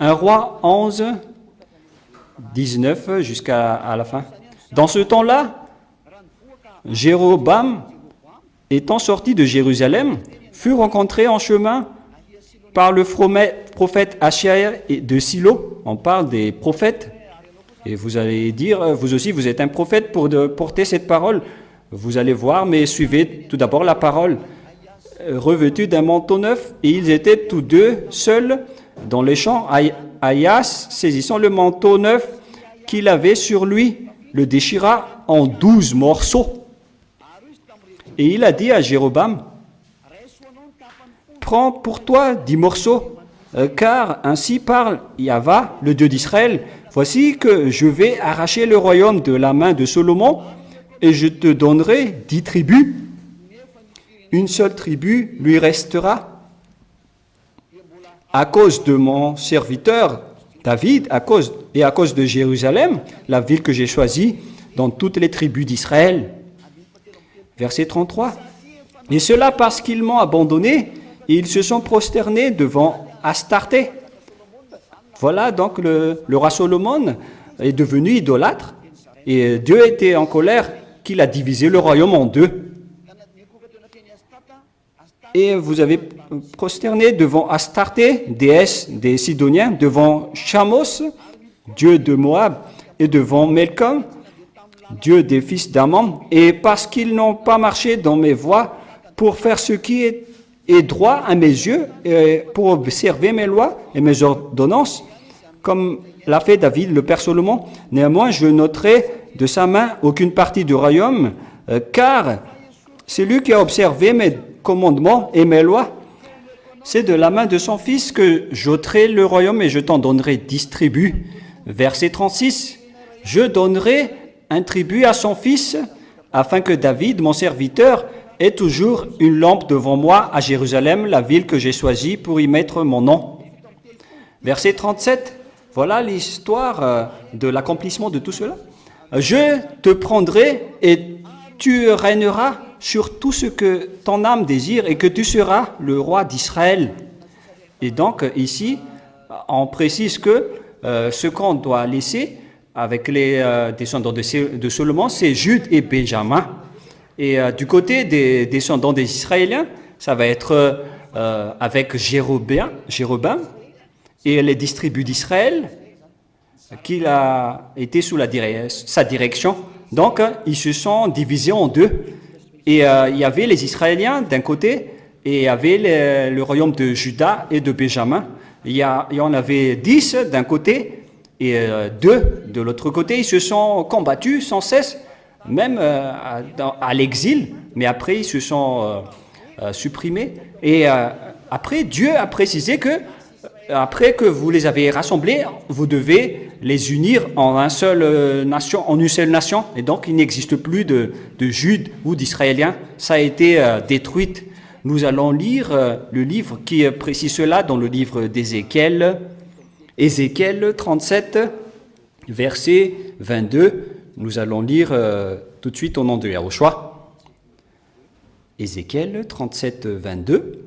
Un Roi 11, 19 jusqu'à la fin. Dans ce temps-là, Jéroboam, étant sorti de Jérusalem, fut rencontré en chemin par le prophète Achaïa de Silo. On parle des prophètes. Et vous allez dire, vous aussi, vous êtes un prophète pour porter cette parole. Vous allez voir, mais suivez tout d'abord la parole. Revêtus d'un manteau neuf, et ils étaient tous deux seuls dans les champs. Aïas, saisissant le manteau neuf qu'il avait sur lui, le déchira en 12 morceaux. Et il a dit à Jéroboam, « Prends pour toi 10 morceaux, car ainsi parle Yahva, le Dieu d'Israël. Voici que je vais arracher le royaume de la main de Salomon, et je te donnerai 10 tribus. Une seule tribu lui restera. À cause de mon serviteur David, à cause de Jérusalem, la ville que j'ai choisie dans toutes les tribus d'Israël. » Verset 33. « Et cela parce qu'ils m'ont abandonné, et ils se sont prosternés devant Astarté. » Voilà donc le roi Salomon est devenu idolâtre, et Dieu était en colère qu'il a divisé le royaume en deux. Et vous avez prosterné devant Astarté, déesse des Sidoniens, devant Chamos, dieu de Moab, et devant Melcom, dieu des fils d'Ammon. Et parce qu'ils n'ont pas marché dans mes voies pour faire ce qui est droit à mes yeux, et pour observer mes lois et mes ordonnances, comme l'a fait David, le père Salomon, néanmoins je n'ôterai de sa main aucune partie du royaume, car c'est lui qui a observé mes commandements et mes lois. C'est de la main de son fils que j'ôterai le royaume et je t'en donnerai 10 tribus. Verset 36. Je donnerai un tribut à son fils, afin que David, mon serviteur, ait toujours une lampe devant moi à Jérusalem, la ville que j'ai choisie pour y mettre mon nom. Verset 37. Voilà l'histoire de l'accomplissement de tout cela. Je te prendrai et tu régneras sur tout ce que ton âme désire et que tu seras le roi d'Israël. Et donc ici, on précise que ce qu'on doit laisser avec les descendants de Salomon, c'est Jude et Benjamin. Et du côté des descendants des Israéliens, ça va être avec Jéroboam et les 10 tribus d'Israël, qu'il a été sous sa direction. Donc, ils se sont divisés en deux. Et il y avait les Israéliens d'un côté, et il y avait le royaume de Juda et de Benjamin. Il y en avait 10 d'un côté, et 2 de l'autre côté. Ils se sont combattus sans cesse, même à l'exil, mais après ils se sont supprimés. Et après, Dieu a précisé que après que vous les avez rassemblés, vous devez les unir en une seule nation. Et donc, il n'existe plus de Jude ou d'Israéliens. Ça a été détruit. Nous allons lire le livre qui précise cela dans le livre d'Ézéchiel. Ézéchiel 37, verset 22. Nous allons lire tout de suite au nom de Yahushua. Ézéchiel 37, 22.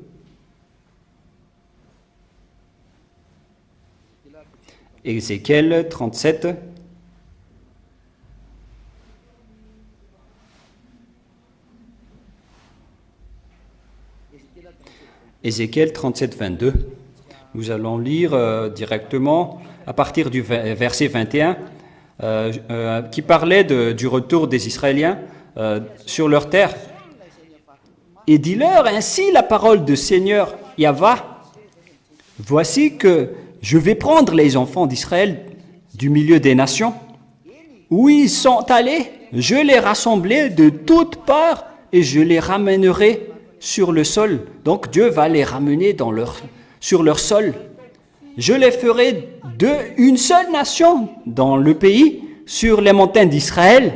Ézéchiel 37. Ézéchiel 37, 22. Nous allons lire directement à partir du verset 21. qui parlait du retour des Israéliens sur leur terre. Et dis-leur ainsi la parole du Seigneur Yahva. Voici que je vais prendre les enfants d'Israël du milieu des nations, où ils sont allés, je les rassemblerai de toutes parts et je les ramènerai sur le sol. Donc Dieu va les ramener sur leur sol. Je les ferai une seule nation dans le pays, sur les montagnes d'Israël,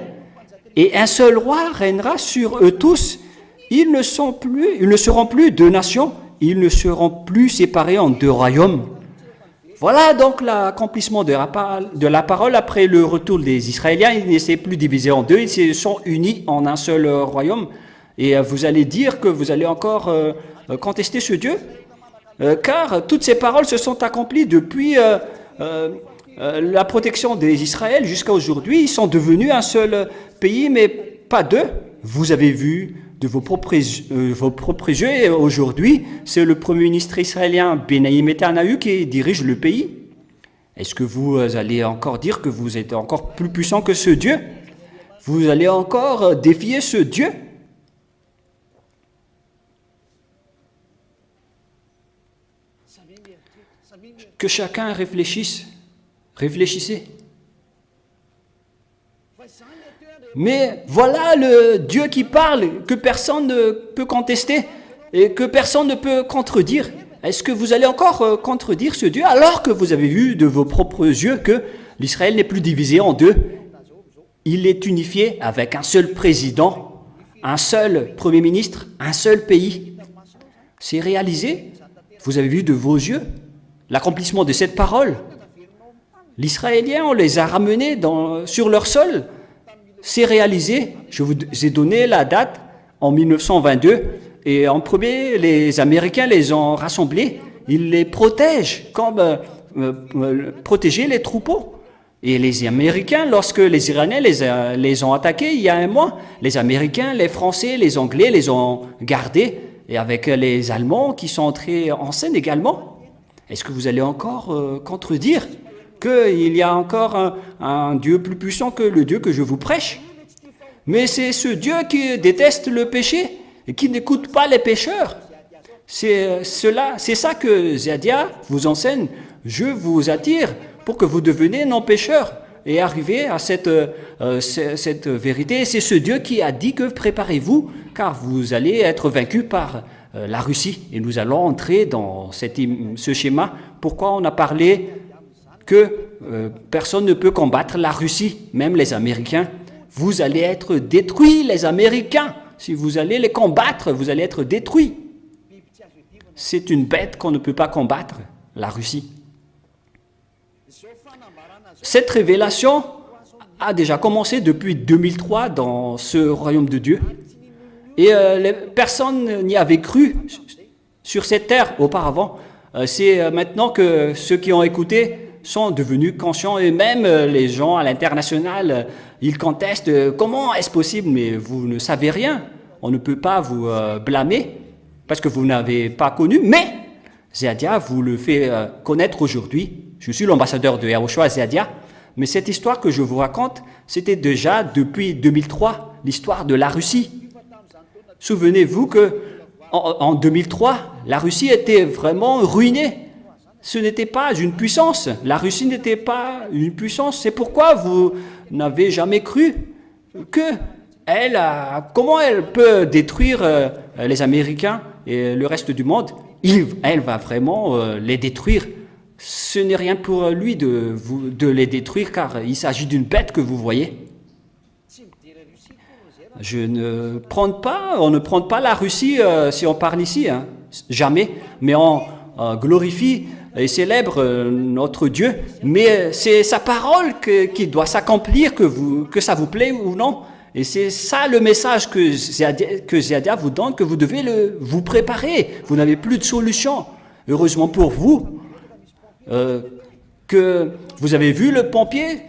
et un seul roi régnera sur eux tous. Ils ne seront plus deux nations, ils ne seront plus séparés en deux royaumes. Voilà donc l'accomplissement de la parole après le retour des Israéliens. Ils ne s'est plus divisés en deux, ils se sont unis en un seul royaume. Et vous allez dire que vous allez encore contester ce Dieu, car toutes ces paroles se sont accomplies depuis la protection des Israël jusqu'à aujourd'hui. Ils sont devenus un seul pays, mais pas deux. Vous avez vu de vos propres yeux, et aujourd'hui, c'est le premier ministre israélien Benjamin Netanyahu qui dirige le pays. Est-ce que vous allez encore dire que vous êtes encore plus puissant que ce Dieu? Vous allez encore défier ce Dieu? Que chacun réfléchisse. Réfléchissez. Mais voilà le Dieu qui parle, que personne ne peut contester et que personne ne peut contredire. Est-ce que vous allez encore contredire ce Dieu alors que vous avez vu de vos propres yeux que l'Israël n'est plus divisé en deux? Il est unifié avec un seul président, un seul premier ministre, un seul pays. C'est réalisé. Vous avez vu de vos yeux l'accomplissement de cette parole. L'Israélien, on les a ramenés sur leur sol. C'est réalisé. Je vous ai donné la date en 1922. Et en premier, les Américains les ont rassemblés. Ils les protègent, comme protéger les troupeaux. Et les Américains, lorsque les Iraniens les ont attaqués il y a un mois, les Américains, les Français, les Anglais les ont gardés. Et avec les Allemands qui sont entrés en scène également. Est-ce que vous allez encore contredire qu'il y a encore un Dieu plus puissant que le Dieu que je vous prêche? Mais c'est ce Dieu qui déteste le péché et qui n'écoute pas les pécheurs. C'est ça que Zedekia vous enseigne. Je vous attire pour que vous deveniez non-pécheurs et arrivez à cette vérité. C'est ce Dieu qui a dit que préparez-vous, car vous allez être vaincus par la Russie. Et nous allons entrer dans ce schéma. Pourquoi on a parlé que personne ne peut combattre la Russie, même les Américains. Vous allez être détruits, les Américains. Si vous allez les combattre, vous allez être détruits. C'est une bête qu'on ne peut pas combattre, la Russie. Cette révélation a déjà commencé depuis 2003 dans ce royaume de Dieu. Et personne n'y avait cru sur cette terre auparavant. C'est maintenant que ceux qui ont écouté sont devenus conscients, et même les gens à l'international, ils contestent. Comment est-ce possible? Mais vous ne savez rien. On ne peut pas vous blâmer parce que vous n'avez pas connu. Mais Zedekia vous le fait connaître aujourd'hui. Je suis l'ambassadeur de Yahushua Zedekia. Mais cette histoire que je vous raconte, c'était déjà depuis 2003, l'histoire de la Russie. Souvenez-vous que en 2003, la Russie était vraiment ruinée. Ce n'était pas une puissance. La Russie n'était pas une puissance. C'est pourquoi vous n'avez jamais cru comment elle peut détruire les Américains et le reste du monde. Elle va vraiment les détruire. Ce n'est rien pour lui de les détruire, car il s'agit d'une bête que vous voyez. On ne prend pas la Russie si on parle ici, hein, jamais, mais on glorifie et célèbre notre Dieu, mais c'est sa parole qui doit s'accomplir, que ça vous plaît ou non. Et c'est ça le message que Zedekia vous donne, que vous devez vous préparer. Vous n'avez plus de solution. Heureusement pour vous que vous avez vu le pompier,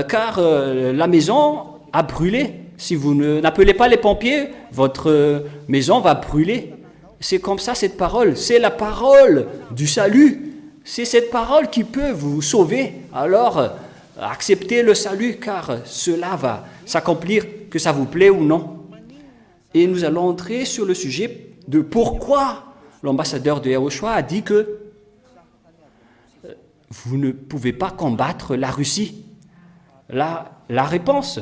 car la maison a brûlé. Si vous n'appelez pas les pompiers, votre maison va brûler. C'est comme ça cette parole. C'est la parole du salut. C'est cette parole qui peut vous sauver. Alors, accepter le salut, car cela va s'accomplir, que ça vous plaît ou non. Et nous allons entrer sur le sujet de pourquoi l'ambassadeur de Yahushua a dit que vous ne pouvez pas combattre la Russie. La réponse,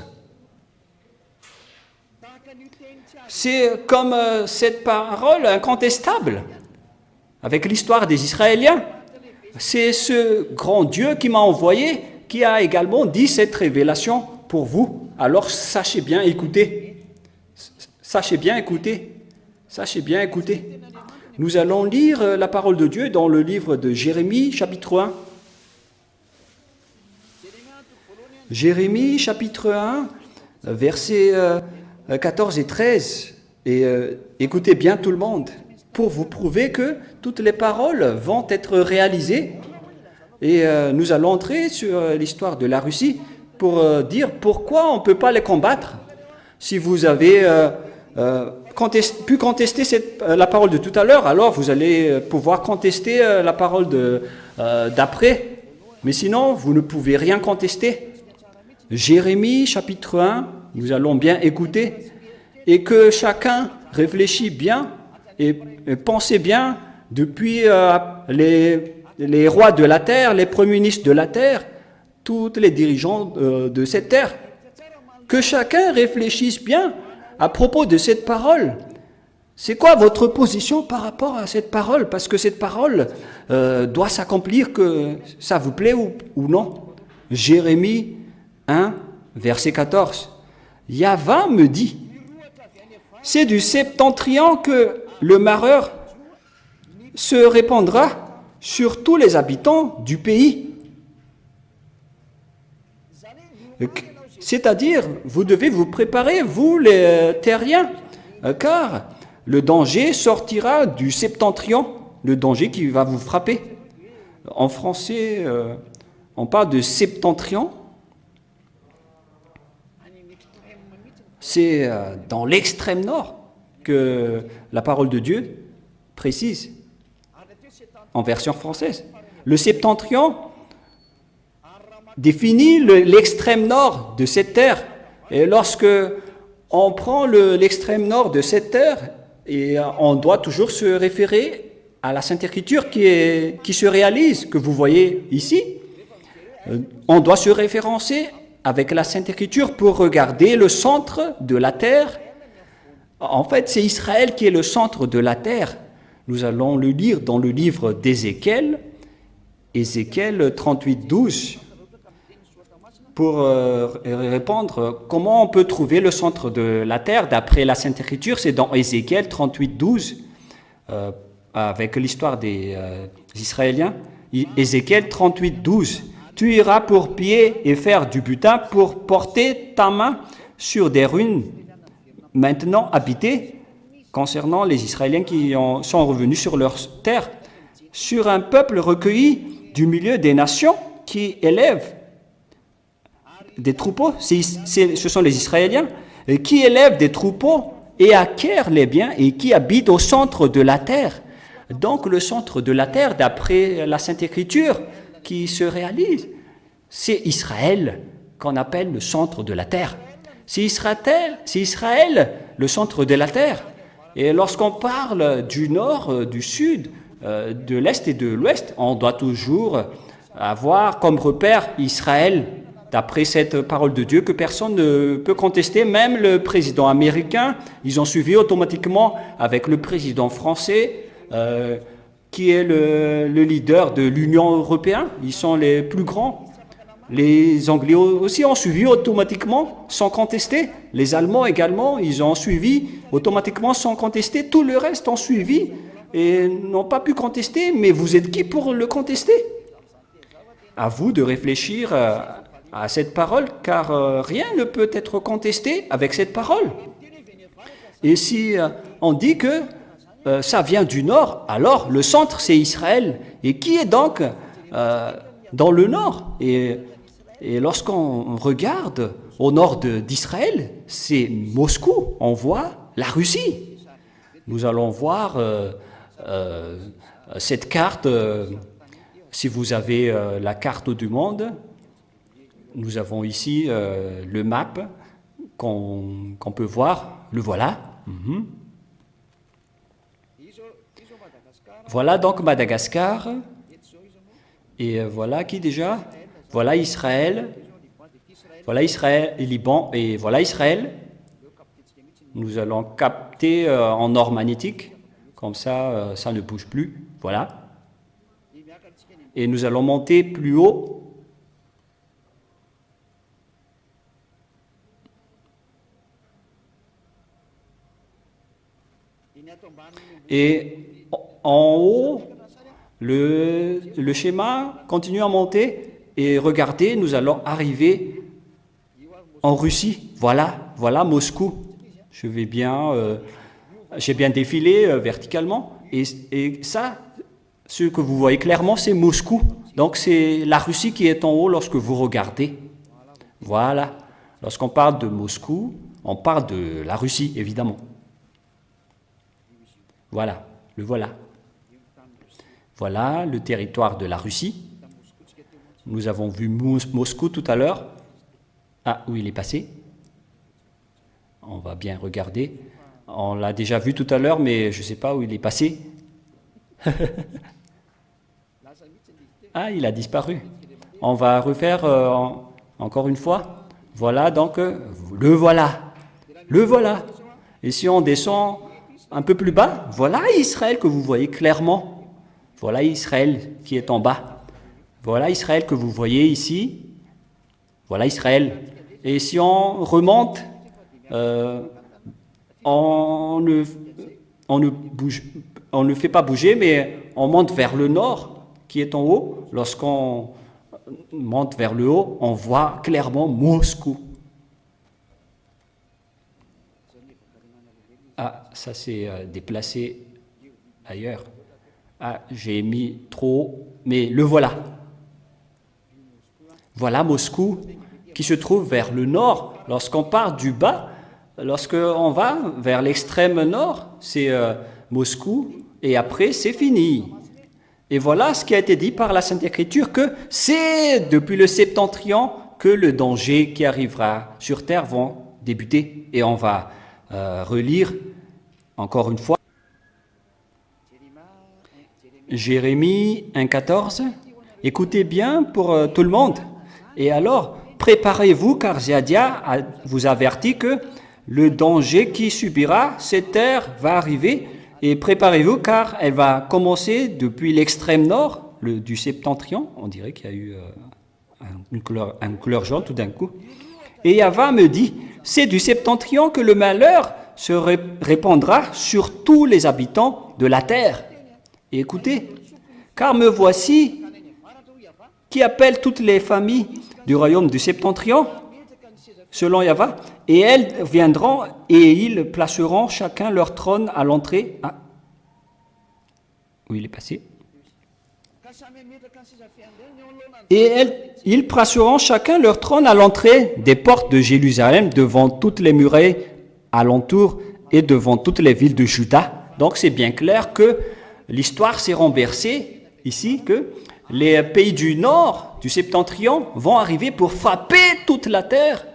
c'est comme cette parole incontestable avec l'histoire des Israéliens. C'est ce grand Dieu qui m'a envoyé, qui a également dit cette révélation pour vous. Alors sachez bien écouter. Sachez bien écouter. Sachez bien écouter. Nous allons lire la parole de Dieu dans le livre de Jérémie, chapitre 1. Jérémie, chapitre 1, versets 14 et 13. Et écoutez bien tout le monde, pour vous prouver que toutes les paroles vont être réalisées. Et nous allons entrer sur l'histoire de la Russie pour dire pourquoi on ne peut pas les combattre. Si vous avez pu contester la parole de tout à l'heure, alors vous allez pouvoir contester la parole d'après. Mais sinon, vous ne pouvez rien contester. Jérémie, chapitre 1, nous allons bien écouter, et que chacun réfléchit bien et pensez bien depuis les rois de la terre, les premiers ministres de la terre, tous les dirigeants de cette terre. Que chacun réfléchisse bien à propos de cette parole. C'est quoi votre position par rapport à cette parole? Parce que cette parole doit s'accomplir, que ça vous plaît ou non. Jérémie 1, verset 14. Yahva me dit, c'est du septentrion que le malheur se répandra sur tous les habitants du pays. C'est-à-dire, vous devez vous préparer, vous les terriens, car le danger sortira du septentrion, le danger qui va vous frapper. En français, on parle de septentrion. C'est dans l'extrême nord que la parole de Dieu précise, en version française. Le septentrion définit l'extrême nord de cette terre. Et lorsque on prend l'extrême nord de cette terre, et on doit toujours se référer à la Sainte Écriture qui se réalise, que vous voyez ici. On doit se référencer avec la Sainte Écriture pour regarder le centre de la terre. En fait, c'est Israël qui est le centre de la terre. Nous allons le lire dans le livre d'Ézéchiel, Ézéchiel 38, 12, pour répondre comment on peut trouver le centre de la terre d'après la Sainte Écriture. C'est dans Ézéchiel 38, 12, avec l'histoire des Israéliens. Ézéchiel 38, 12. Tu iras pour piller et faire du butin pour porter ta main sur des ruines maintenant habitées, concernant les Israéliens qui sont revenus sur leur terre, sur un peuple recueilli du milieu des nations qui élèvent des troupeaux, ce sont les Israéliens, qui élèvent des troupeaux et acquièrent les biens et qui habitent au centre de la terre. Donc le centre de la terre, d'après la Sainte Écriture, qui se réalise, c'est Israël qu'on appelle le centre de la terre. C'est Israël le centre de la terre. Et lorsqu'on parle du nord, du sud, de l'est et de l'ouest, on doit toujours avoir comme repère Israël, d'après cette parole de Dieu que personne ne peut contester, même le président américain. Ils ont suivi automatiquement avec le président français, qui est le leader de l'Union européenne. Ils sont les plus grands. Les Anglais aussi ont suivi automatiquement sans contester. Les Allemands également, ils ont suivi automatiquement sans contester. Tout le reste ont suivi et n'ont pas pu contester. Mais vous êtes qui pour le contester? À vous de réfléchir à cette parole, car rien ne peut être contesté avec cette parole. Et si on dit que ça vient du nord, alors le centre c'est Israël. Et qui est donc dans le nord? Et lorsqu'on regarde au nord d'Israël, c'est Moscou, on voit la Russie. Nous allons voir cette carte, si vous avez la carte du monde, Nous avons ici le map qu'on peut voir. Le voilà. Mhm. Voilà donc Madagascar. Et voilà qui déjà? Voilà Israël. Voilà Israël et Liban. Et voilà Israël. Nous allons capter en or magnétique. Comme ça, ça ne bouge plus. Voilà. Et nous allons monter plus haut. Et en haut, le schéma continue à monter. Et regardez, nous allons arriver en Russie. Voilà, voilà Moscou. J'ai bien défilé verticalement. Et ça, ce que vous voyez clairement, c'est Moscou. Donc c'est la Russie qui est en haut lorsque vous regardez. Voilà. Lorsqu'on parle de Moscou, on parle de la Russie, évidemment. Voilà, le voilà. Voilà le territoire de la Russie. Nous avons vu Moscou tout à l'heure. Ah, où il est passé? On va bien regarder. On l'a déjà vu tout à l'heure, mais je ne sais pas où il est passé. Ah, il a disparu. On va refaire encore une fois. Voilà, donc, le voilà. Le voilà. Et si on descend un peu plus bas, voilà Israël que vous voyez clairement. Voilà Israël qui est en bas. Voilà Israël que vous voyez ici. Voilà Israël. Et si on remonte, on ne fait pas bouger, mais on monte vers le nord qui est en haut. Lorsqu'on monte vers le haut, on voit clairement Moscou. Ah, ça s'est déplacé ailleurs. Ah, j'ai mis trop haut, mais le voilà. Voilà Moscou qui se trouve vers le nord. Lorsqu'on part du bas, lorsqu'on va vers l'extrême nord, c'est Moscou, et après c'est fini. Et voilà ce qui a été dit par la Sainte Écriture, que c'est depuis le septentrion que le danger qui arrivera sur terre vont débuter. Et on va relire encore une fois Jérémie 1,14. Écoutez bien pour tout le monde. Et alors, préparez-vous, car Zéadia vous avertit que le danger qui subira cette terre va arriver. Et préparez-vous, car elle va commencer depuis l'extrême nord, du septentrion. On dirait qu'il y a eu une couleur jaune tout d'un coup. Et Yahva me dit, c'est du septentrion que le malheur se répandra sur tous les habitants de la terre. Et écoutez, car me voici qui appelle toutes les familles du royaume du septentrion, selon Yahva, et elles viendront et ils placeront chacun leur trône à l'entrée. Ah. Où il est passé? Et ils placeront chacun leur trône à l'entrée des portes de Jérusalem, devant toutes les murailles alentour et devant toutes les villes de Juda. Donc c'est bien clair que l'histoire s'est renversée ici, que les pays du nord, du septentrion, vont arriver pour frapper toute la terre.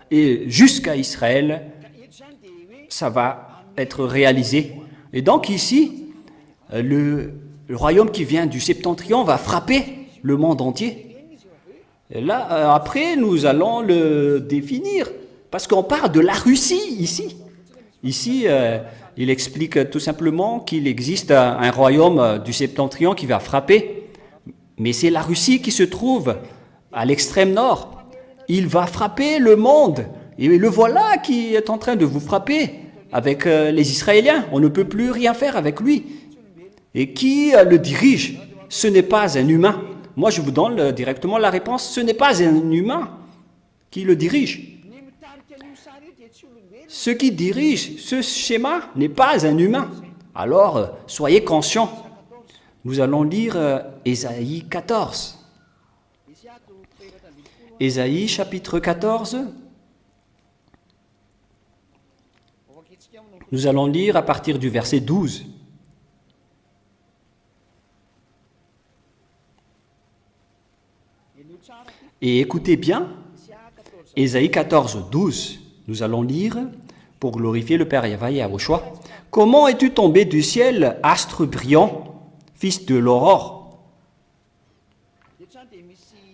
Et jusqu'à Israël, ça va être réalisé. Et donc ici, le royaume qui vient du septentrion va frapper le monde entier. Et là, après, nous allons le définir, parce qu'on parle de la Russie ici. Ici, il explique tout simplement qu'il existe un royaume du septentrion qui va frapper. Mais c'est la Russie qui se trouve à l'extrême nord. Il va frapper le monde. Et le voilà qui est en train de vous frapper avec les Israéliens. On ne peut plus rien faire avec lui. Et qui le dirige? Ce n'est pas un humain. Moi, je vous donne directement la réponse. Ce n'est pas un humain qui le dirige. Ce qui dirige ce schéma n'est pas un humain. Alors, soyez conscients. Nous allons lire Ésaïe 14. Ésaïe chapitre 14. Nous allons lire à partir du verset 12. Et écoutez bien, Ésaïe 14, 12. Nous allons lire pour glorifier le Père Yahvé Yahushua. Comment es-tu tombé du ciel, astre brillant, fils de l'aurore?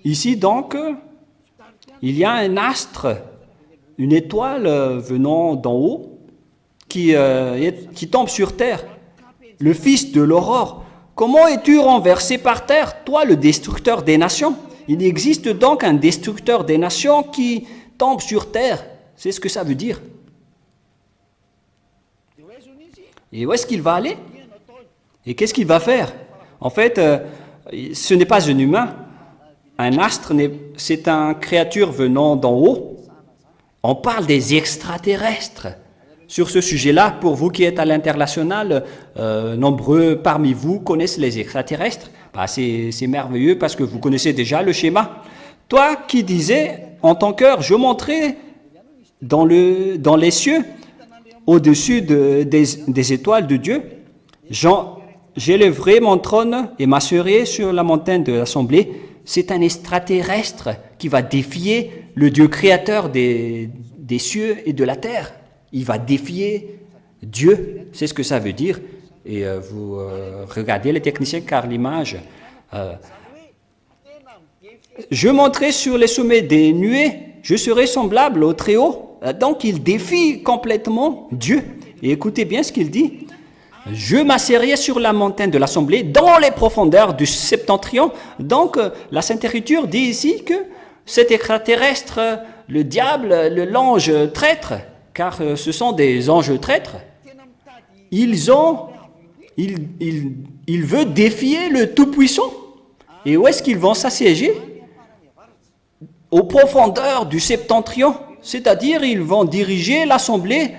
Ici donc, il y a un astre, une étoile venant d'en haut qui tombe sur terre. Le fils de l'aurore. Comment es-tu renversé par terre, toi le destructeur des nations? Il existe donc un destructeur des nations qui tombe sur terre. C'est ce que ça veut dire. Et où est-ce qu'il va aller? Et qu'est-ce qu'il va faire? En fait, ce n'est pas un humain. Un astre, c'est une créature venant d'en haut. On parle des extraterrestres. Sur ce sujet-là, pour vous qui êtes à l'international, nombreux parmi vous connaissent les extraterrestres. Bah, c'est merveilleux parce que vous connaissez déjà le schéma. Toi qui disais, en ton cœur, je monterai dans les cieux, au-dessus des étoiles de Dieu, j'élèverai mon trône et m'assurerai sur la montagne de l'assemblée. C'est un extraterrestre qui va défier le Dieu créateur des cieux et de la terre. Il va défier Dieu, c'est ce que ça veut dire. Et vous regardez les techniciens car l'image. Je monterai sur les sommets des nuées, je serai semblable au Très-Haut. Donc il défie complètement Dieu. Et écoutez bien ce qu'il dit. Je m'asserai sur la montagne de l'assemblée, dans les profondeurs du septentrion. Donc la Sainte Écriture dit ici que cet extraterrestre, le diable, l'ange traître, car ce sont des anges traîtres, il veut défier le Tout-Puissant. Et où est-ce qu'ils vont s'assiéger? Aux profondeurs du septentrion. C'est-à-dire, ils vont diriger l'assemblée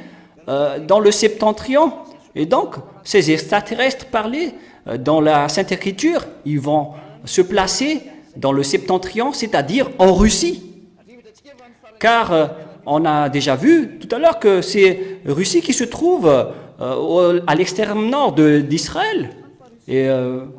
dans le septentrion. Et donc, ces extraterrestres parlés dans la Sainte Écriture, ils vont se placer dans le septentrion, c'est-à-dire en Russie. Car on a déjà vu tout à l'heure que c'est Russie qui se trouve à l'extrême nord d'Israël. Et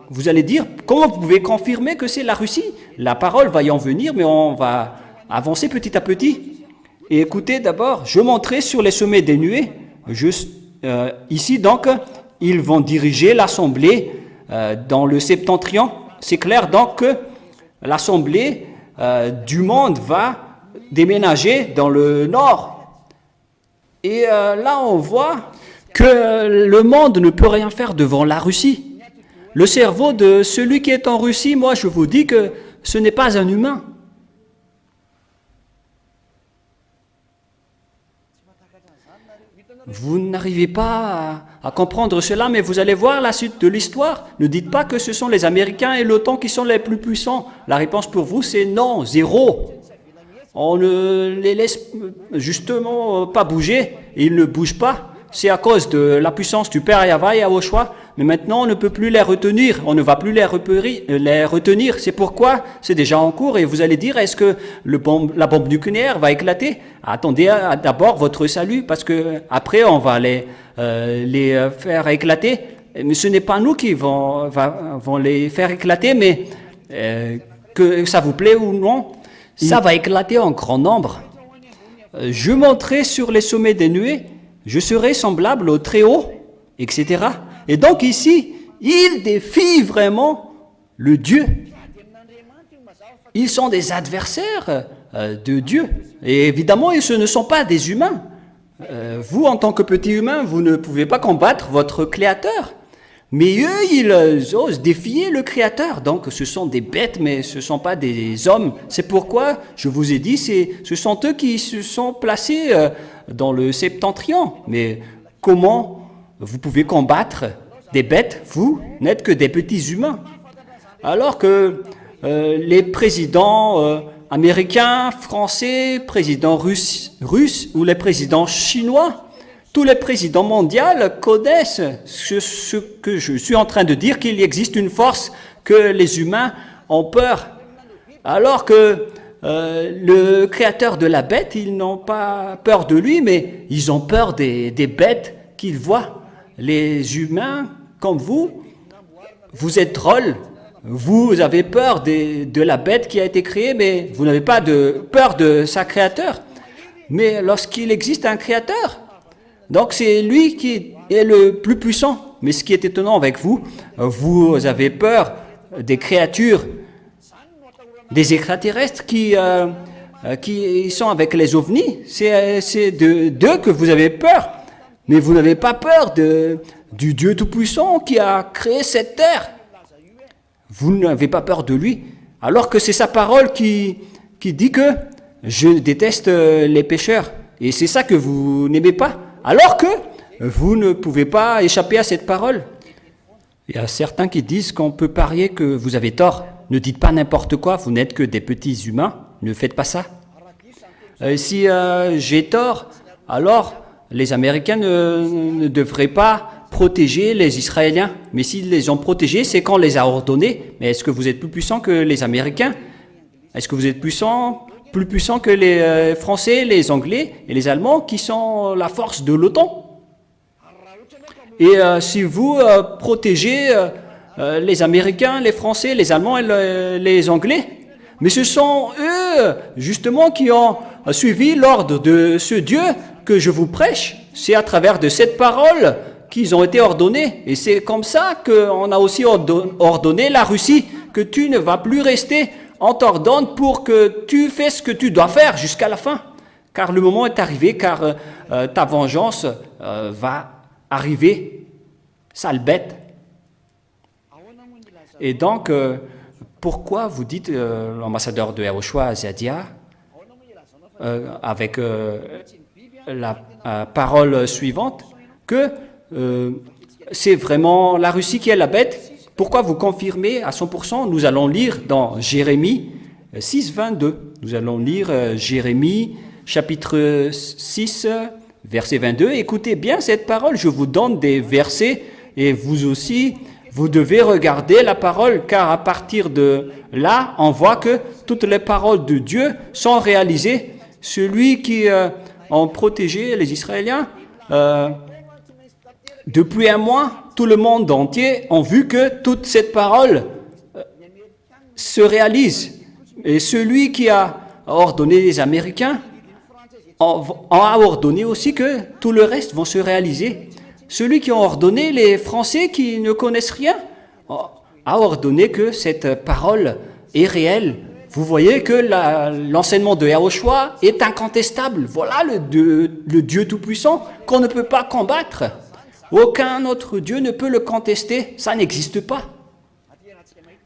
vous allez dire, comment vous pouvez confirmer que c'est la Russie? La parole va y en venir, mais on va avancer petit à petit. Et écoutez d'abord, je monterai sur les sommets des nuées. Ici donc, ils vont diriger l'assemblée dans le septentrion. C'est clair donc que l'assemblée du monde va déménager dans le nord. Et là, on voit que le monde ne peut rien faire devant la Russie. Le cerveau de celui qui est en Russie, moi je vous dis que ce n'est pas un humain. Vous n'arrivez pas à comprendre cela, mais vous allez voir la suite de l'histoire. Ne dites pas que ce sont les Américains et l'OTAN qui sont les plus puissants. La réponse pour vous, c'est non, zéro. On ne les laisse justement pas bouger, et ils ne bougent pas. C'est à cause de la puissance du Père Yahvé Yahushua, mais maintenant on ne peut plus les retenir, on ne va plus les retenir. C'est pourquoi c'est déjà en cours et vous allez dire, est-ce que la bombe nucléaire va éclater? Attendez d'abord votre salut, parce que après on va les faire éclater. Mais ce n'est pas nous qui vont les faire éclater, mais que ça vous plaît ou non, ça va éclater en grand nombre. Je monterai sur les sommets des nuées, je serai semblable au Très-Haut, etc. Et donc ici, il défie vraiment le Dieu. Ils sont des adversaires de Dieu. Et évidemment, ce ne sont pas des humains. Vous, en tant que petit humain, vous ne pouvez pas combattre votre Créateur. Mais eux, ils osent défier le Créateur. Donc ce sont des bêtes, mais ce ne sont pas des hommes. C'est pourquoi, je vous ai dit, ce sont eux qui se sont placés dans le septentrion. Mais comment vous pouvez combattre des bêtes? Vous n'êtes que des petits humains. Alors que les présidents américains, français, présidents russes ou les présidents chinois, tous les présidents mondiaux connaissent ce que je suis en train de dire, qu'il existe une force que les humains ont peur. Alors que le créateur de la bête, ils n'ont pas peur de lui, mais ils ont peur des bêtes qu'ils voient. Les humains, comme vous êtes drôles, Vous avez peur de la bête qui a été créée, mais vous n'avez pas peur de sa créateur. Mais lorsqu'il existe un créateur, donc c'est lui qui est le plus puissant. Mais ce qui est étonnant avec vous, vous avez peur des créatures, des extraterrestres qui sont avec les ovnis. C'est d'eux que vous avez peur. Mais vous n'avez pas peur du Dieu Tout-Puissant qui a créé cette terre. Vous n'avez pas peur de lui. Alors que c'est sa parole qui dit que je déteste les pécheurs. Et c'est ça que vous n'aimez pas. Alors que vous ne pouvez pas échapper à cette parole. Il y a certains qui disent qu'on peut parier que vous avez tort. Ne dites pas n'importe quoi, vous n'êtes que des petits humains. Ne faites pas ça. Si j'ai tort, alors les Américains ne devraient pas protéger les Israéliens. Mais s'ils les ont protégés, c'est qu'on les a ordonnés. Mais est-ce que vous êtes plus puissant que les Américains? Est-ce que vous êtes plus puissant que les Français, les Anglais et les Allemands qui sont la force de l'OTAN? Et si vous protégez les Américains, les Français, les Allemands et les Anglais, mais ce sont eux, justement, qui ont suivi l'ordre de ce Dieu que je vous prêche. C'est à travers de cette parole qu'ils ont été ordonnés. Et c'est comme ça qu'on a aussi ordonné la Russie, que tu ne vas plus rester. On t'ordonne pour que tu fasses ce que tu dois faire jusqu'à la fin. Car le moment est arrivé, car ta vengeance va arriver. Sale bête. Et donc, pourquoi vous dites, l'ambassadeur de Yahushua, Zadia, avec la parole suivante, que c'est vraiment la Russie qui est la bête? Pourquoi vous confirmez à 100%? Nous allons lire dans Jérémie 6, 22. Nous allons lire Jérémie chapitre 6, verset 22. Écoutez bien cette parole, je vous donne des versets et vous aussi, vous devez regarder la parole, car à partir de là, on voit que toutes les paroles de Dieu sont réalisées. Celui qui a protégé les Israéliens, depuis un mois, tout le monde entier a vu que toute cette parole se réalise. Et celui qui a ordonné les Américains a ordonné aussi que tout le reste va se réaliser. Celui qui a ordonné les Français qui ne connaissent rien a ordonné que cette parole est réelle. Vous voyez que l'enseignement de Yahushua est incontestable. Voilà le Dieu Tout-Puissant qu'on ne peut pas combattre. Aucun autre Dieu ne peut le contester. Ça n'existe pas.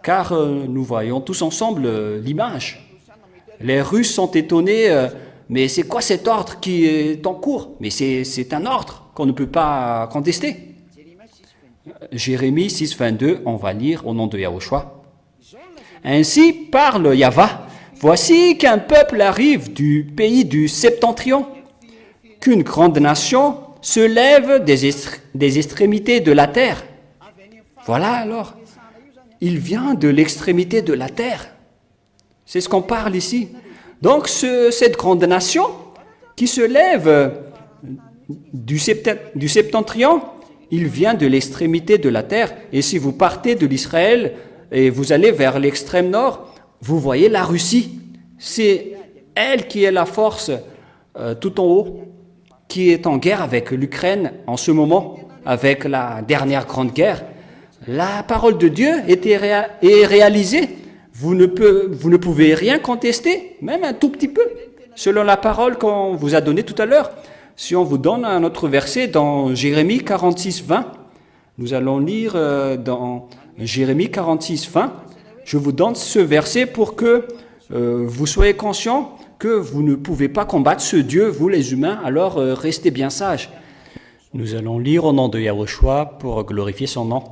Car nous voyons tous ensemble l'image. Les Russes sont étonnés. Mais c'est quoi cet ordre qui est en cours? Mais c'est un ordre qu'on ne peut pas contester. Jérémie 6, 22, on va lire au nom de Yahushua. Ainsi parle Yahva. Voici qu'un peuple arrive du pays du septentrion, qu'une grande nation se lève des extrémités de la terre. Voilà alors, il vient de l'extrémité de la terre. C'est ce qu'on parle ici. Donc cette grande nation qui se lève du septentrion, il vient de l'extrémité de la terre. Et si vous partez de l'Israël et vous allez vers l'extrême nord, vous voyez la Russie. C'est elle qui est la force tout en haut, qui est en guerre avec l'Ukraine en ce moment, avec la dernière grande guerre. La parole de Dieu est réalisée. Vous ne pouvez rien contester, même un tout petit peu, selon la parole qu'on vous a donnée tout à l'heure. Si on vous donne un autre verset dans Jérémie 46, 20, nous allons lire dans Jérémie 46, 20. Je vous donne ce verset pour que vous soyez conscients que vous ne pouvez pas combattre ce Dieu, vous les humains, alors restez bien sages. Nous allons lire au nom de Yahushua pour glorifier son nom.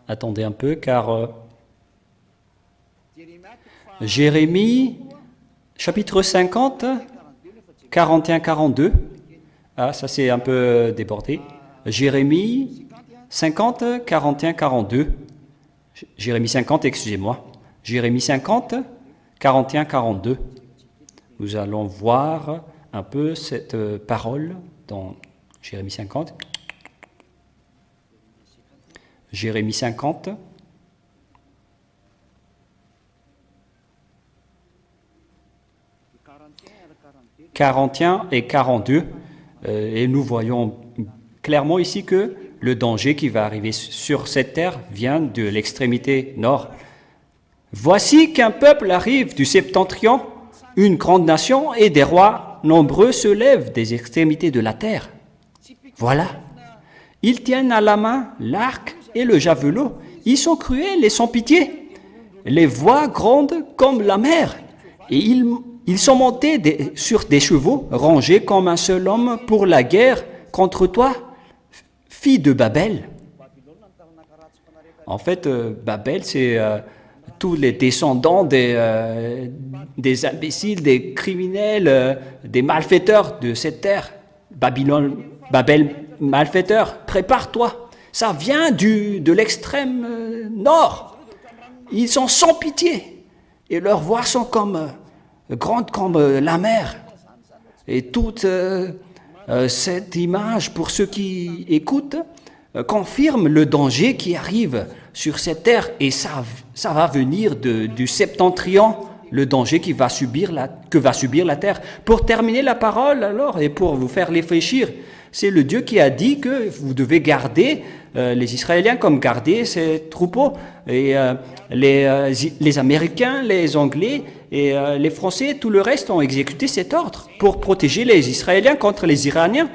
Attendez un peu, car Jérémie, chapitre 50, 41-42. Ah, ça c'est un peu débordé. Jérémie 50, 41-42. Jérémie 50, excusez-moi. Jérémie 50, 41-42. Nous allons voir un peu cette parole dans Jérémie 50. Jérémie 50, 41 et 42. Et nous voyons clairement ici que le danger qui va arriver sur cette terre vient de l'extrémité nord. Voici qu'un peuple arrive du septentrion, une grande nation, et des rois nombreux se lèvent des extrémités de la terre. Voilà. Ils tiennent à la main l'arc et le javelot. Ils sont cruels et sans pitié. Les voix grondent comme la mer. Et ils sont montés sur des chevaux, rangés comme un seul homme pour la guerre contre toi, fille de Babel. En fait, Babel, c'est tous les descendants des imbéciles, des criminels, des malfaiteurs de cette terre. Babel, malfaiteur, prépare-toi. Ça vient de l'extrême nord. Ils sont sans pitié. Et leurs voix sont grandes comme la mer. Et toute cette image, pour ceux qui écoutent, confirme le danger qui arrive sur cette terre. Et ça va venir du septentrion, le danger que va subir la terre. Pour terminer la parole, alors, et pour vous faire réfléchir, c'est le Dieu qui a dit que vous devez garder les Israéliens comme garder ses troupeaux. Et les Américains, les Anglais et les Français, tout le reste ont exécuté cet ordre pour protéger les Israéliens contre les Iraniens.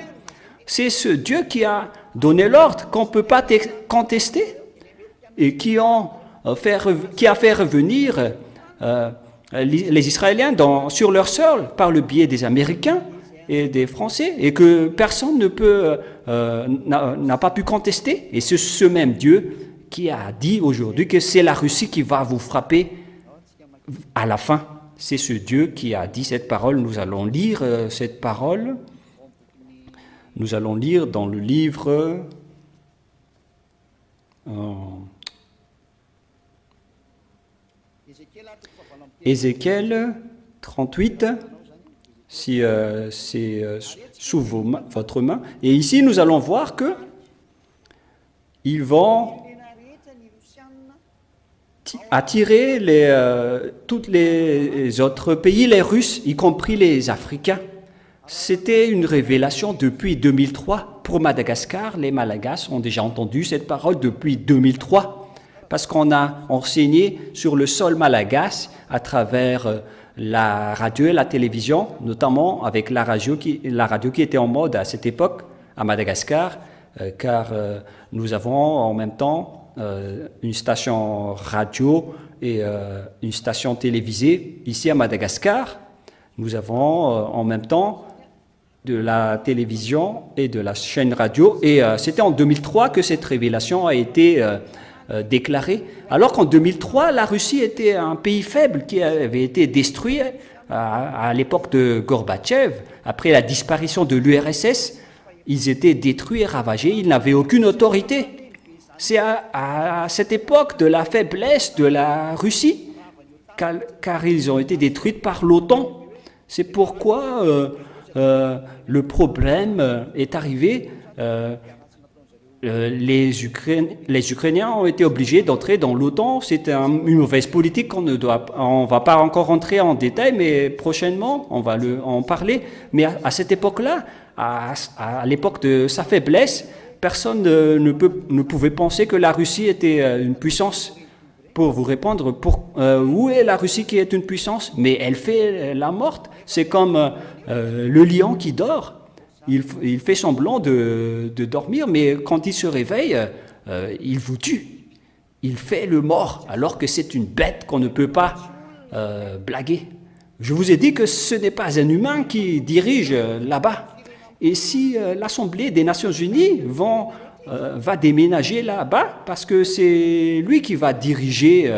C'est ce Dieu qui a donné l'ordre qu'on ne peut pas contester et qui a fait revenir les Israéliens sur leur sol par le biais des Américains et des Français, et que personne n'a pas pu contester. Et c'est ce même Dieu qui a dit aujourd'hui que c'est la Russie qui va vous frapper à la fin. C'est ce Dieu qui a dit cette parole. Nous allons lire cette parole. Nous allons lire dans le livre Ézéchiel 38, si c'est sous votre main. Et ici, nous allons voir que ils vont attirer tous les autres pays, les Russes, y compris les Africains. C'était une révélation depuis 2003. Pour Madagascar, les Malagasy ont déjà entendu cette parole depuis 2003, parce qu'on a enseigné sur le sol malagasy à travers la radio et la télévision, notamment avec la radio qui était en mode à cette époque à Madagascar, car nous avons en même temps une station radio et une station télévisée ici à Madagascar. Nous avons en même temps de la télévision et de la chaîne radio, et c'était en 2003 que cette révélation a été déclarée, alors qu'en 2003, la Russie était un pays faible qui avait été détruit à l'époque de Gorbatchev. Après la disparition de l'URSS, ils étaient détruits et ravagés, ils n'avaient aucune autorité. C'est à cette époque de la faiblesse de la Russie, car ils ont été détruits par l'OTAN. C'est pourquoi le problème est arrivé. Les Ukrainiens ont été obligés d'entrer dans l'OTAN. C'était une mauvaise politique on ne va pas encore rentrer en détail, mais prochainement, on va en parler. Mais à cette époque-là, à l'époque de sa faiblesse, personne ne pouvait penser que la Russie était une puissance. Pour vous répondre, où est la Russie qui est une puissance? Mais elle fait la morte. C'est comme le lion qui dort. Il fait semblant de dormir, mais quand il se réveille, il vous tue. Il fait le mort, alors que c'est une bête qu'on ne peut pas blaguer. Je vous ai dit que ce n'est pas un humain qui dirige là-bas. Et si l'Assemblée des Nations Unies va déménager là-bas, parce que c'est lui qui va diriger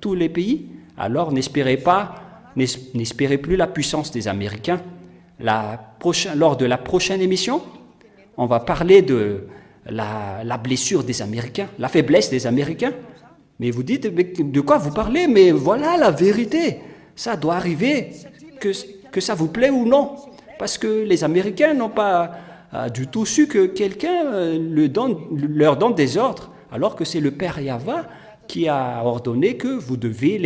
tous les pays, alors n'espérez plus la puissance des Américains. Lors de la prochaine émission, on va parler de la blessure des Américains, la faiblesse des Américains. Mais vous dites, mais de quoi vous parlez? Mais voilà la vérité. Ça doit arriver, que ça vous plaît ou non. Parce que les Américains n'ont pas du tout su que quelqu'un leur donne des ordres, alors que c'est le Père Yahva qui a ordonné que vous devez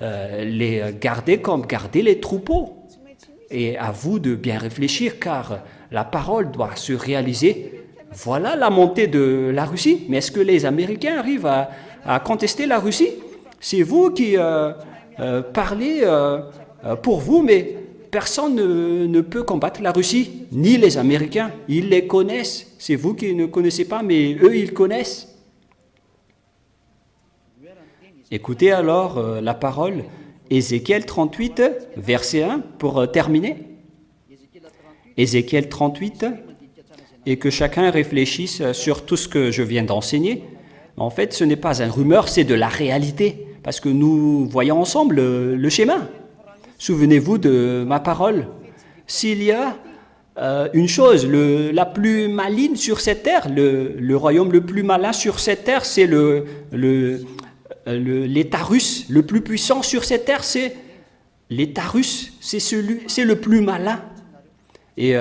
les garder comme garder les troupeaux. Et à vous de bien réfléchir, car la parole doit se réaliser. Voilà la montée de la Russie. Mais est-ce que les Américains arrivent à contester la Russie? C'est vous qui parlez pour vous, mais personne ne peut combattre la Russie, ni les Américains. Ils les connaissent. C'est vous qui ne connaissez pas, mais eux, ils connaissent. Écoutez alors la parole, Ézéchiel 38, verset 1, pour terminer. Ézéchiel 38, et que chacun réfléchisse sur tout ce que je viens d'enseigner. En fait, ce n'est pas un rumeur, c'est de la réalité, parce que nous voyons ensemble le schéma. Souvenez-vous de ma parole. S'il y a une chose la plus maligne sur cette terre, le royaume le plus malin sur cette terre, c'est l'État russe. Le plus puissant sur cette terre, c'est l'État russe. C'est le plus malin. Et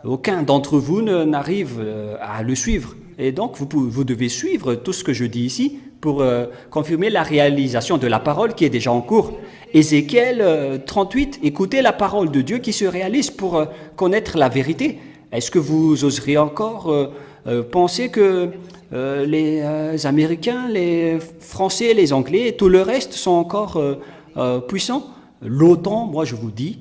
aucun d'entre vous n'arrive à le suivre. Et donc, vous devez suivre tout ce que je dis ici pour confirmer la réalisation de la parole qui est déjà en cours. Ézéchiel 38, écoutez la parole de Dieu qui se réalise pour connaître la vérité. Est-ce que vous oseriez encore penser que les Américains, les Français, les Anglais et tout le reste sont encore puissants? L'OTAN, moi je vous dis,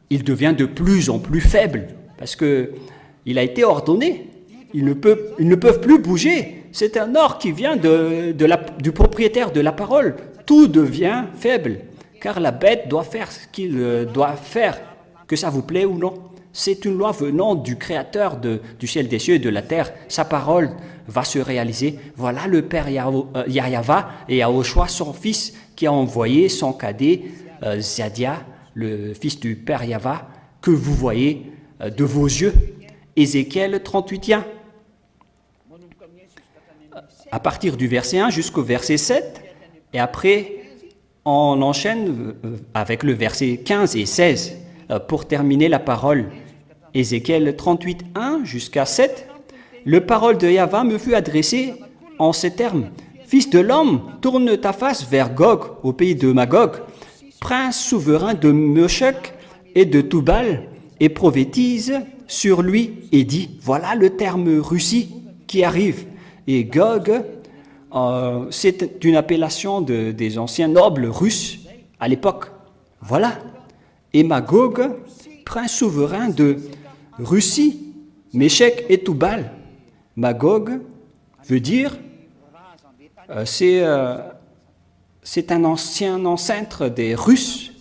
il devient de plus en plus faible parce qu'il a été ordonné. Ils ne peuvent plus bouger. C'est un ordre qui vient du propriétaire de la parole. Tout devient faible, car la bête doit faire ce qu'il doit faire, que ça vous plaît ou non. C'est une loi venant du Créateur du ciel des cieux et de la terre. Sa parole va se réaliser. Voilà le Père Yahva et Yahushua, son fils, qui a envoyé son cadet, Zadia, le fils du Père Yahva, que vous voyez de vos yeux. Ézéchiel 38. À partir du verset 1 jusqu'au verset 7, et après, on enchaîne avec le verset 15 et 16 pour terminer la parole. Ézéchiel 38, 1 jusqu'à 7. Le parole de Yahva me fut adressée en ces termes. Fils de l'homme, tourne ta face vers Gog, au pays de Magog, prince souverain de Meshech et de Tubal, et prophétise sur lui et dit, voilà le terme Russie qui arrive. Et Gog, c'est une appellation des anciens nobles russes à l'époque. Voilà. Et Magog, prince souverain de Russie, Meshech et Tubal. Magog veut dire, c'est un ancien ancêtre des Russes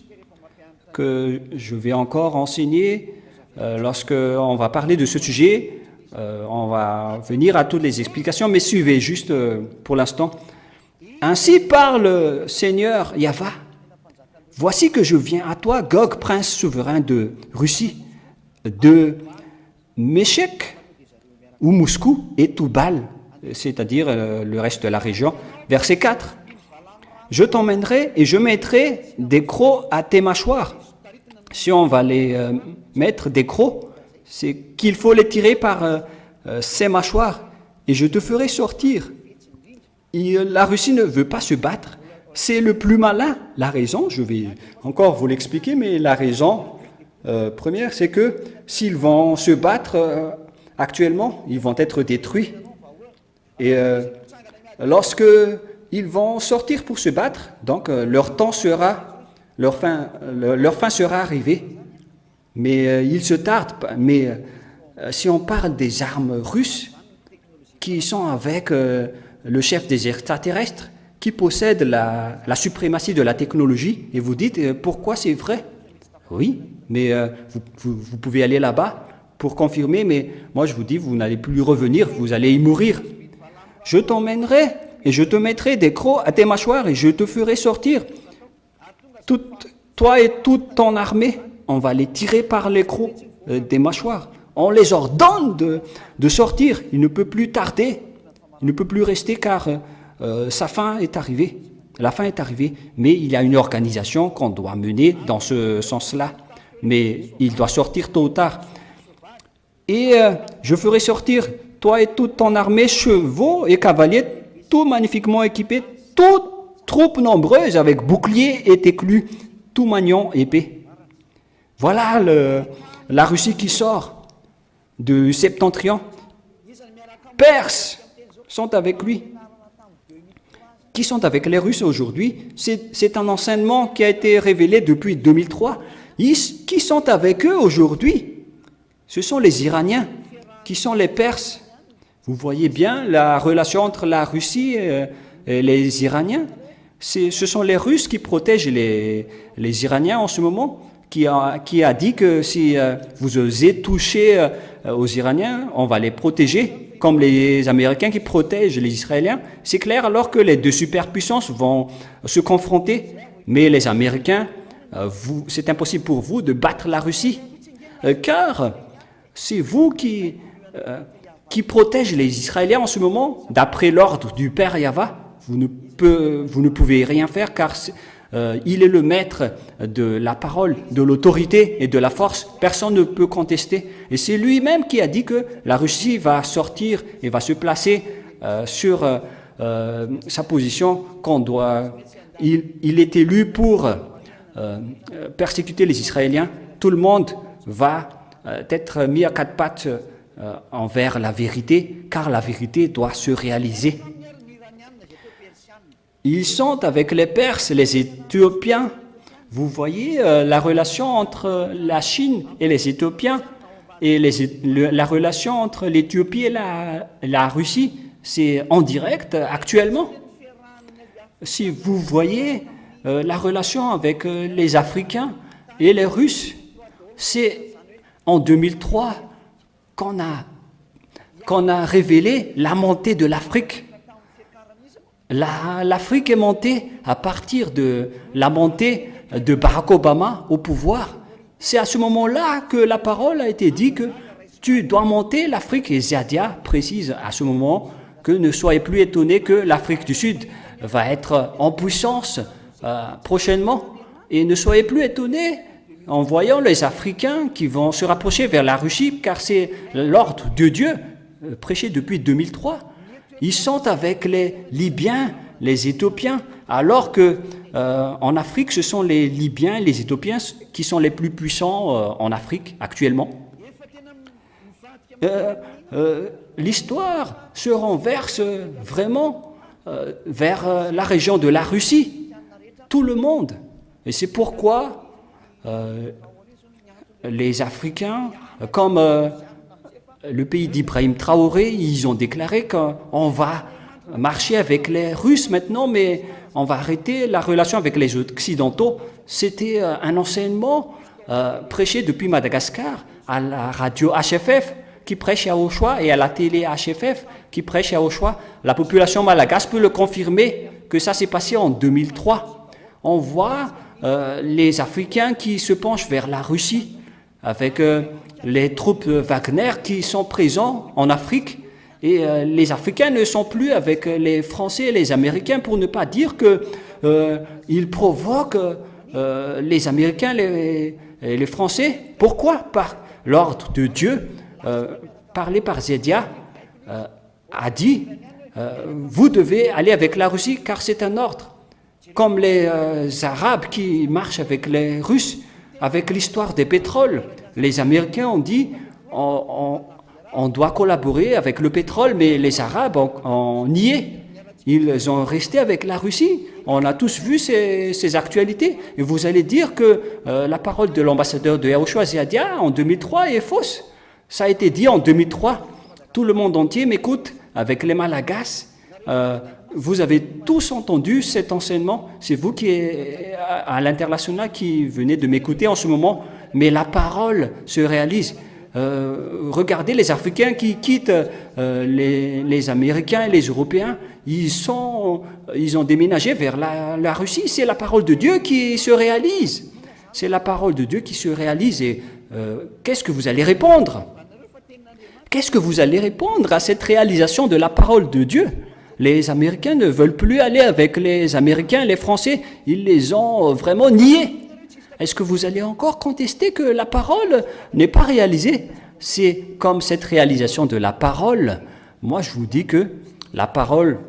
que je vais encore enseigner lorsqu'on va parler de ce sujet. On va venir à toutes les explications, mais suivez juste pour l'instant. Ainsi parle Seigneur Yahva. Voici que je viens à toi, Gog, prince souverain de Russie, de Meshech ou Moscou et Tubal, c'est-à-dire le reste de la région. Verset 4. Je t'emmènerai et je mettrai des crocs à tes mâchoires. Si on va les mettre des crocs, c'est qu'il faut les tirer par ses mâchoires et je te ferai sortir. La Russie ne veut pas se battre. C'est le plus malin. La raison, je vais encore vous l'expliquer, mais la raison première, c'est que s'ils vont se battre actuellement, ils vont être détruits. Et lorsque ils vont sortir pour se battre, donc leur fin sera arrivée. Mais il se tarde. Mais si on parle des armes russes qui sont avec le chef des extraterrestres, qui possède la suprématie de la technologie, et vous dites pourquoi c'est vrai? Oui, mais vous pouvez aller là-bas pour confirmer, mais moi je vous dis, vous n'allez plus revenir, vous allez y mourir. Je t'emmènerai et je te mettrai des crocs à tes mâchoires et je te ferai sortir. Toi et toute ton armée, on va les tirer par les crocs des mâchoires. On les ordonne de sortir. Il ne peut plus tarder. Il ne peut plus rester car sa fin est arrivée. La fin est arrivée. Mais il y a une organisation qu'on doit mener dans ce sens-là. Mais il doit sortir tôt ou tard. Et je ferai sortir toi et toute ton armée, chevaux et cavaliers, tout magnifiquement équipés, toute troupe nombreuse avec boucliers et éclus, tout maniant épée. Voilà la Russie qui sort du septentrion. Perses sont avec lui. Qui sont avec les Russes aujourd'hui? C'est un enseignement qui a été révélé depuis 2003. Qui sont avec eux aujourd'hui? Ce sont les Iraniens, qui sont les Perses. Vous voyez bien la relation entre la Russie et les Iraniens. Ce sont les Russes qui protègent les Iraniens en ce moment, qui a dit que si vous osez toucher aux Iraniens, on va les protéger, comme les Américains qui protègent les Israéliens. C'est clair alors que les deux superpuissances vont se confronter, mais les Américains, c'est impossible pour vous de battre la Russie, car c'est vous qui protègent les Israéliens en ce moment, d'après l'ordre du Père Yahva. Vous ne pouvez rien faire car il est le maître de la parole, de l'autorité et de la force. Personne ne peut contester. Et c'est lui-même qui a dit que la Russie va sortir et va se placer sur sa position qu'on doit. Il est élu pour persécuter les Israéliens. Tout le monde va être mis à quatre pattes envers la vérité, car la vérité doit se réaliser. Ils sont avec les Perses, les Éthiopiens. Vous voyez la relation entre la Chine et les Éthiopiens et la relation entre l'Éthiopie et la Russie, c'est en direct actuellement. Si vous voyez la relation avec les Africains et les Russes, c'est en 2003 qu'on a révélé la montée de l'Afrique. L'Afrique est montée à partir de la montée de Barack Obama au pouvoir. C'est à ce moment-là que la parole a été dite que tu dois monter l'Afrique. Et Ziadia précise à ce moment que ne soyez plus étonnés que l'Afrique du Sud va être en puissance prochainement. Et ne soyez plus étonnés en voyant les Africains qui vont se rapprocher vers la Russie, car c'est l'ordre de Dieu prêché depuis 2003. Ils sont avec les Libyens, les Éthiopiens, alors que en Afrique, ce sont les Libyens et les Éthiopiens qui sont les plus puissants en Afrique actuellement. L'histoire se renverse vraiment vers la région de la Russie, tout le monde. Et c'est pourquoi les Africains, comme le pays d'Ibrahim Traoré, ils ont déclaré qu'on va marcher avec les Russes maintenant, mais on va arrêter la relation avec les Occidentaux. C'était un enseignement prêché depuis Madagascar à la radio HFF qui prêche à Oshoa et à la télé HFF qui prêche à Oshoa. La population malagasy peut le confirmer que ça s'est passé en 2003. On voit les Africains qui se penchent vers la Russie avec les troupes Wagner qui sont présents en Afrique, et les Africains ne sont plus avec les Français et les Américains, pour ne pas dire qu'ils provoquent les Américains et les Français. Pourquoi? Par l'ordre de Dieu, parlé par Zédia, a dit vous devez aller avec la Russie car c'est un ordre. Comme les Arabes qui marchent avec les Russes, avec l'histoire des pétroles. Les Américains ont dit on doit collaborer avec le pétrole, mais les Arabes ont nié. Ils ont resté avec la Russie. On a tous vu ces actualités. Et vous allez dire que la parole de l'ambassadeur de Yahushua Ziadia en 2003 est fausse. Ça a été dit en 2003. Tout le monde entier m'écoute avec les Malagasy. Vous avez tous entendu cet enseignement. C'est vous qui êtes à l'international qui venez de m'écouter en ce moment. Mais la parole se réalise. Regardez les Africains qui quittent les Américains et les Européens. Ils ont déménagé vers la Russie. C'est la parole de Dieu qui se réalise. C'est la parole de Dieu qui se réalise. Et qu'est-ce que vous allez répondre? Qu'est-ce que vous allez répondre à cette réalisation de la parole de Dieu? Les Américains ne veulent plus aller avec les Américains, les Français. Ils les ont vraiment niés. Est-ce que vous allez encore contester que la parole n'est pas réalisée? C'est comme cette réalisation de la parole. Moi, je vous dis que la parole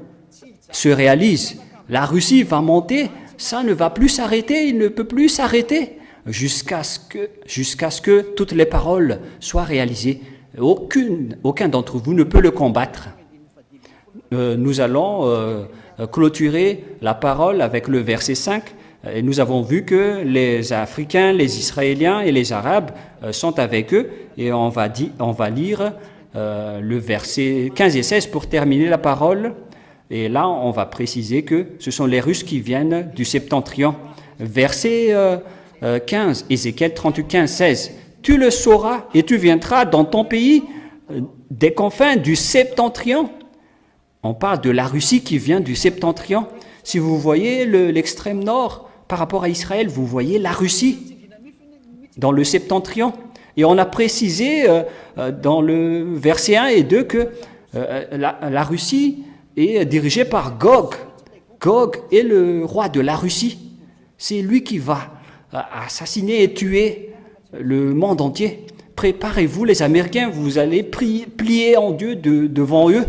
se réalise. La Russie va monter, ça ne va plus s'arrêter, il ne peut plus s'arrêter. jusqu'à ce que toutes les paroles soient réalisées. Aucun d'entre vous ne peut le combattre. Nous allons clôturer la parole avec le verset 5. Et nous avons vu que les Africains, les Israéliens et les Arabes sont avec eux. Et on va lire le verset 15 et 16 pour terminer la parole. Et là, on va préciser que ce sont les Russes qui viennent du septentrion. Verset 15, Ézéchiel 38, 15, 16. « Tu le sauras et tu viendras dans ton pays des confins du septentrion. » On parle de la Russie qui vient du septentrion. Si vous voyez l'extrême nord par rapport à Israël, vous voyez la Russie dans le septentrion. Et on a précisé dans le verset 1 et 2 que la Russie est dirigée par Gog. Gog est le roi de la Russie. C'est lui qui va assassiner et tuer le monde entier. Préparez-vous les Américains, vous allez plier en Dieu devant eux.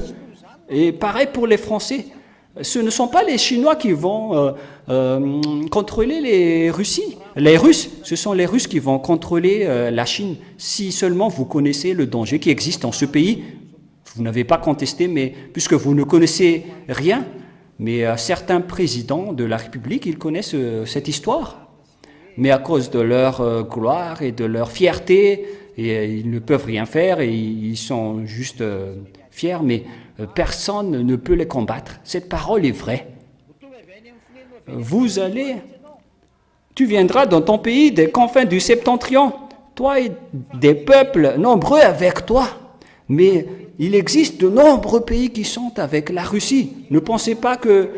Et pareil pour les Français. Ce ne sont pas les Chinois qui vont contrôler les Russies. Les Russes, ce sont les Russes qui vont contrôler la Chine. Si seulement vous connaissez le danger qui existe dans ce pays, vous n'avez pas contesté, mais puisque vous ne connaissez rien, mais certains présidents de la République, ils connaissent cette histoire. Mais à cause de leur gloire et de leur fierté, ils ne peuvent rien faire et ils sont juste fiers, mais personne ne peut les combattre. Cette parole est vraie. Tu viendras dans ton pays des confins du septentrion, toi et des peuples nombreux avec toi. Mais il existe de nombreux pays qui sont avec la Russie. Ne pensez pas que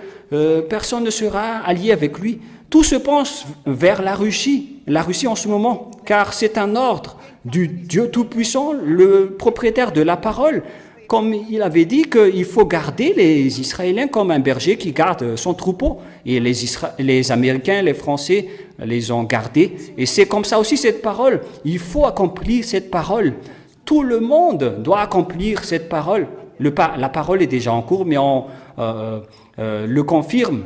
personne ne sera allié avec lui. Tout se penche vers la Russie en ce moment, car c'est un ordre du Dieu Tout-Puissant, le propriétaire de la parole. Comme il avait dit qu'il faut garder les Israéliens comme un berger qui garde son troupeau. Et les Américains, les Français les ont gardés. Et c'est comme ça aussi cette parole. Il faut accomplir cette parole. Tout le monde doit accomplir cette parole. La parole est déjà en cours, mais on le confirme.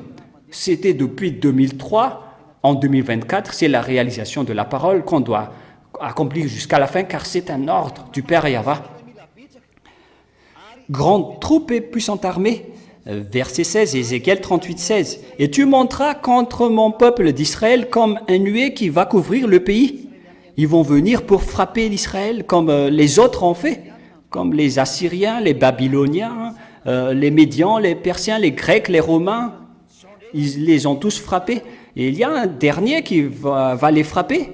C'était depuis 2003. En 2024, c'est la réalisation de la parole qu'on doit accomplir jusqu'à la fin, car c'est un ordre du Père Yahva. Grande troupe et puissante armée, verset 16, Ézéchiel 38, 16. « Et tu monteras contre mon peuple d'Israël comme un nuée qui va couvrir le pays. Ils vont venir pour frapper l'Israël comme les autres ont fait, comme les Assyriens, les Babyloniens, les Médians, les Persiens, les Grecs, les Romains. Ils les ont tous frappés. Et il y a un dernier qui va les frapper.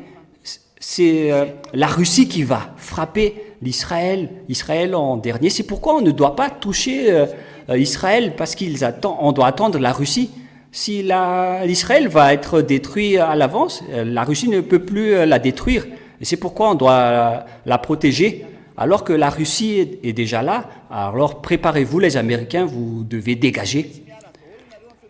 C'est la Russie qui va frapper Israël en dernier. C'est pourquoi on ne doit pas toucher Israël, parce qu'on doit attendre la Russie. Si l'Israël va être détruit à l'avance, la Russie ne peut plus la détruire. Et c'est pourquoi on doit la protéger. Alors que la Russie est déjà là, alors préparez-vous les Américains, vous devez dégager.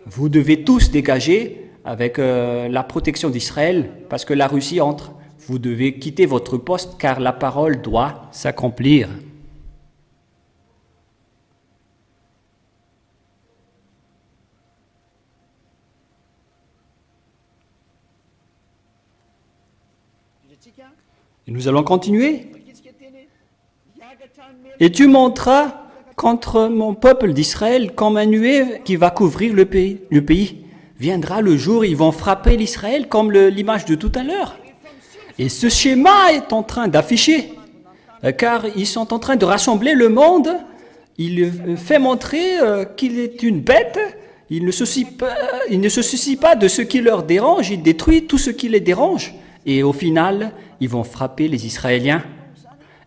Vous devez tous dégager avec la protection d'Israël, parce que la Russie entre. Vous devez quitter votre poste, car la parole doit s'accomplir. Et nous allons continuer. Et tu monteras contre mon peuple d'Israël comme un nuée qui va couvrir le pays. Viendra le jour, ils vont frapper l'Israël comme l'image de tout à l'heure. Et ce schéma est en train d'afficher, car ils sont en train de rassembler le monde. Il fait montrer qu'il est une bête. Il ne se soucie pas de ce qui leur dérange. Il détruit tout ce qui les dérange. Et au final, ils vont frapper les Israéliens.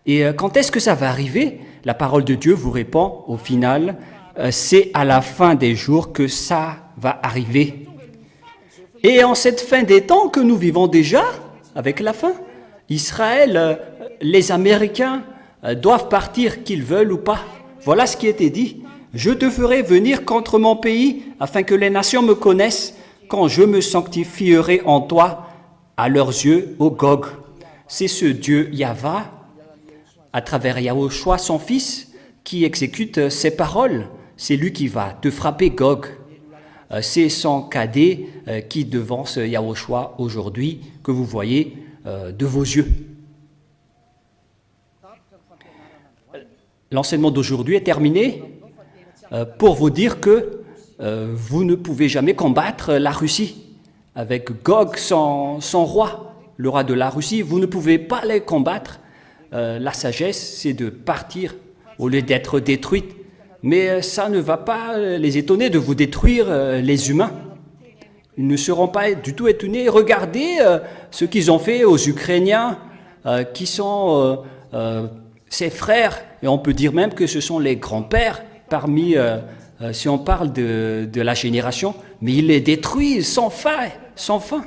Et quand est-ce que ça va arriver? La parole de Dieu vous répond, au final, c'est à la fin des jours que ça va arriver. Et en cette fin des temps que nous vivons déjà, avec la fin, Israël, les Américains doivent partir, qu'ils veulent ou pas. Voilà ce qui était dit. Je te ferai venir contre mon pays, afin que les nations me connaissent, quand je me sanctifierai en toi, à leurs yeux, ô Gog. C'est ce Dieu Yahva, à travers Yahushua, son fils, qui exécute ses paroles. C'est lui qui va te frapper, Gog. ces 100 cadets qui devancent Yahushua aujourd'hui, que vous voyez de vos yeux. L'enseignement d'aujourd'hui est terminé pour vous dire que vous ne pouvez jamais combattre la Russie avec Gog, son roi, le roi de la Russie. Vous ne pouvez pas les combattre. La sagesse, c'est de partir au lieu d'être détruite. Mais ça ne va pas les étonner de vous détruire, les humains. Ils ne seront pas du tout étonnés. Regardez ce qu'ils ont fait aux Ukrainiens, qui sont ses frères, et on peut dire même que ce sont les grands-pères parmi, si on parle de la génération, mais ils les détruisent sans fin, sans fin.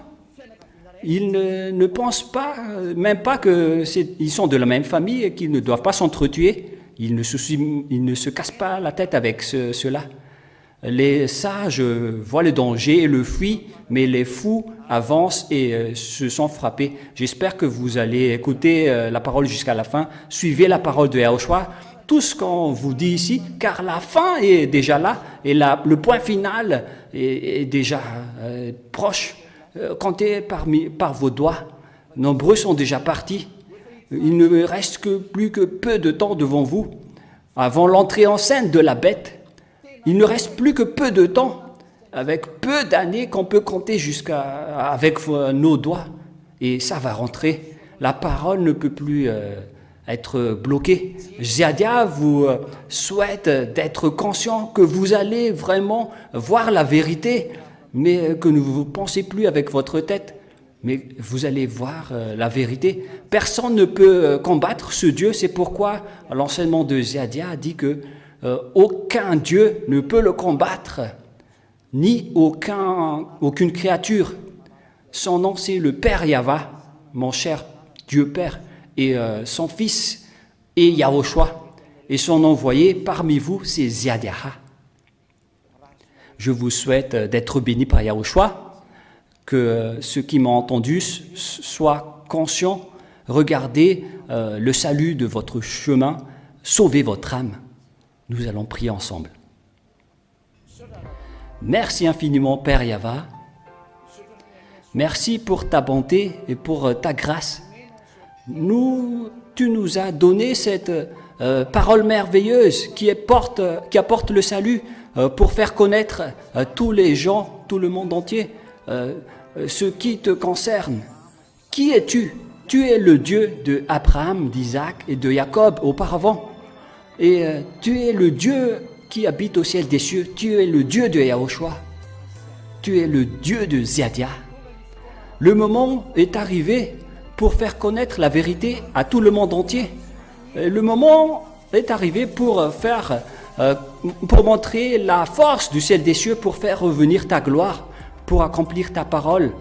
Ils ne pensent pas, même pas qu'ils sont de la même famille et qu'ils ne doivent pas s'entretuer. Ils ne se cassent pas la tête avec cela. Les sages voient le danger et le fuient, mais les fous avancent et se sont frappés. J'espère que vous allez écouter la parole jusqu'à la fin. Suivez la parole de Yahushua, tout ce qu'on vous dit ici, car la fin est déjà là et le point final est déjà proche. Comptez par vos doigts. Nombreux sont déjà partis. Il ne reste plus que peu de temps devant vous. Avant l'entrée en scène de la bête, il ne reste plus que peu de temps, avec peu d'années qu'on peut compter avec nos doigts. Et ça va rentrer. La parole ne peut plus être bloquée. Ziadia vous souhaite d'être conscient que vous allez vraiment voir la vérité, mais que vous ne pensez plus avec votre tête. Mais vous allez voir la vérité. Personne ne peut combattre ce Dieu. C'est pourquoi l'enseignement de Ziadia dit que aucun Dieu ne peut le combattre, ni aucune créature. Son nom, c'est le Père Yahva, mon cher Dieu Père, et son Fils est Yahushua, et son envoyé parmi vous, c'est Ziadia. Je vous souhaite d'être bénis par Yahushua, que ceux qui m'ont entendu soient conscients. Regardez le salut de votre chemin, sauvez votre âme. Nous allons prier ensemble. Merci infiniment, Père Yahva. Merci pour ta bonté et pour ta grâce. Tu nous as donné cette parole merveilleuse qui apporte le salut pour faire connaître à tous les gens, tout le monde entier, ce qui te concerne. Qui es-tu? Tu es le Dieu d'Abraham, d'Isaac et de Jacob auparavant. Et tu es le Dieu qui habite au ciel des cieux. Tu es le Dieu de Yahushua. Tu es le Dieu de Ziadia. Le moment est arrivé pour faire connaître la vérité à tout le monde entier. Le moment est arrivé pour montrer la force du ciel des cieux, pour faire revenir ta gloire, pour accomplir ta parole,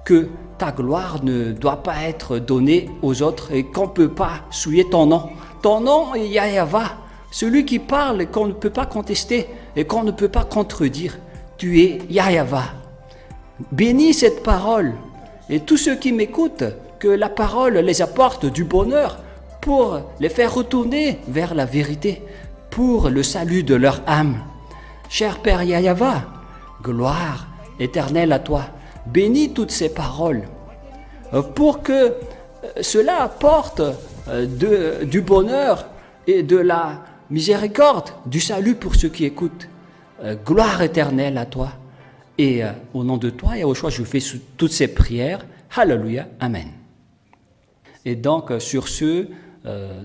que ta gloire ne doit pas être donnée aux autres et qu'on ne peut pas souiller ton nom. Ton nom est Yahva, celui qui parle et qu'on ne peut pas contester et qu'on ne peut pas contredire. Tu es Yahva. Bénis cette parole et tous ceux qui m'écoutent, que la parole les apporte du bonheur pour les faire retourner vers la vérité, pour le salut de leur âme. Cher Père Yahva, gloire éternelle à toi. Bénis toutes ces paroles pour que cela apporte du bonheur et de la miséricorde, du salut pour ceux qui écoutent. Gloire éternelle à toi. Et au nom de toi, Yahushua, je fais toutes ces prières. Alléluia. Amen. Et donc, sur ce,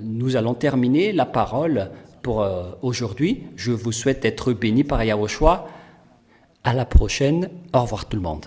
nous allons terminer la parole pour aujourd'hui. Je vous souhaite être bénis par Yahushua. À la prochaine. Au revoir tout le monde.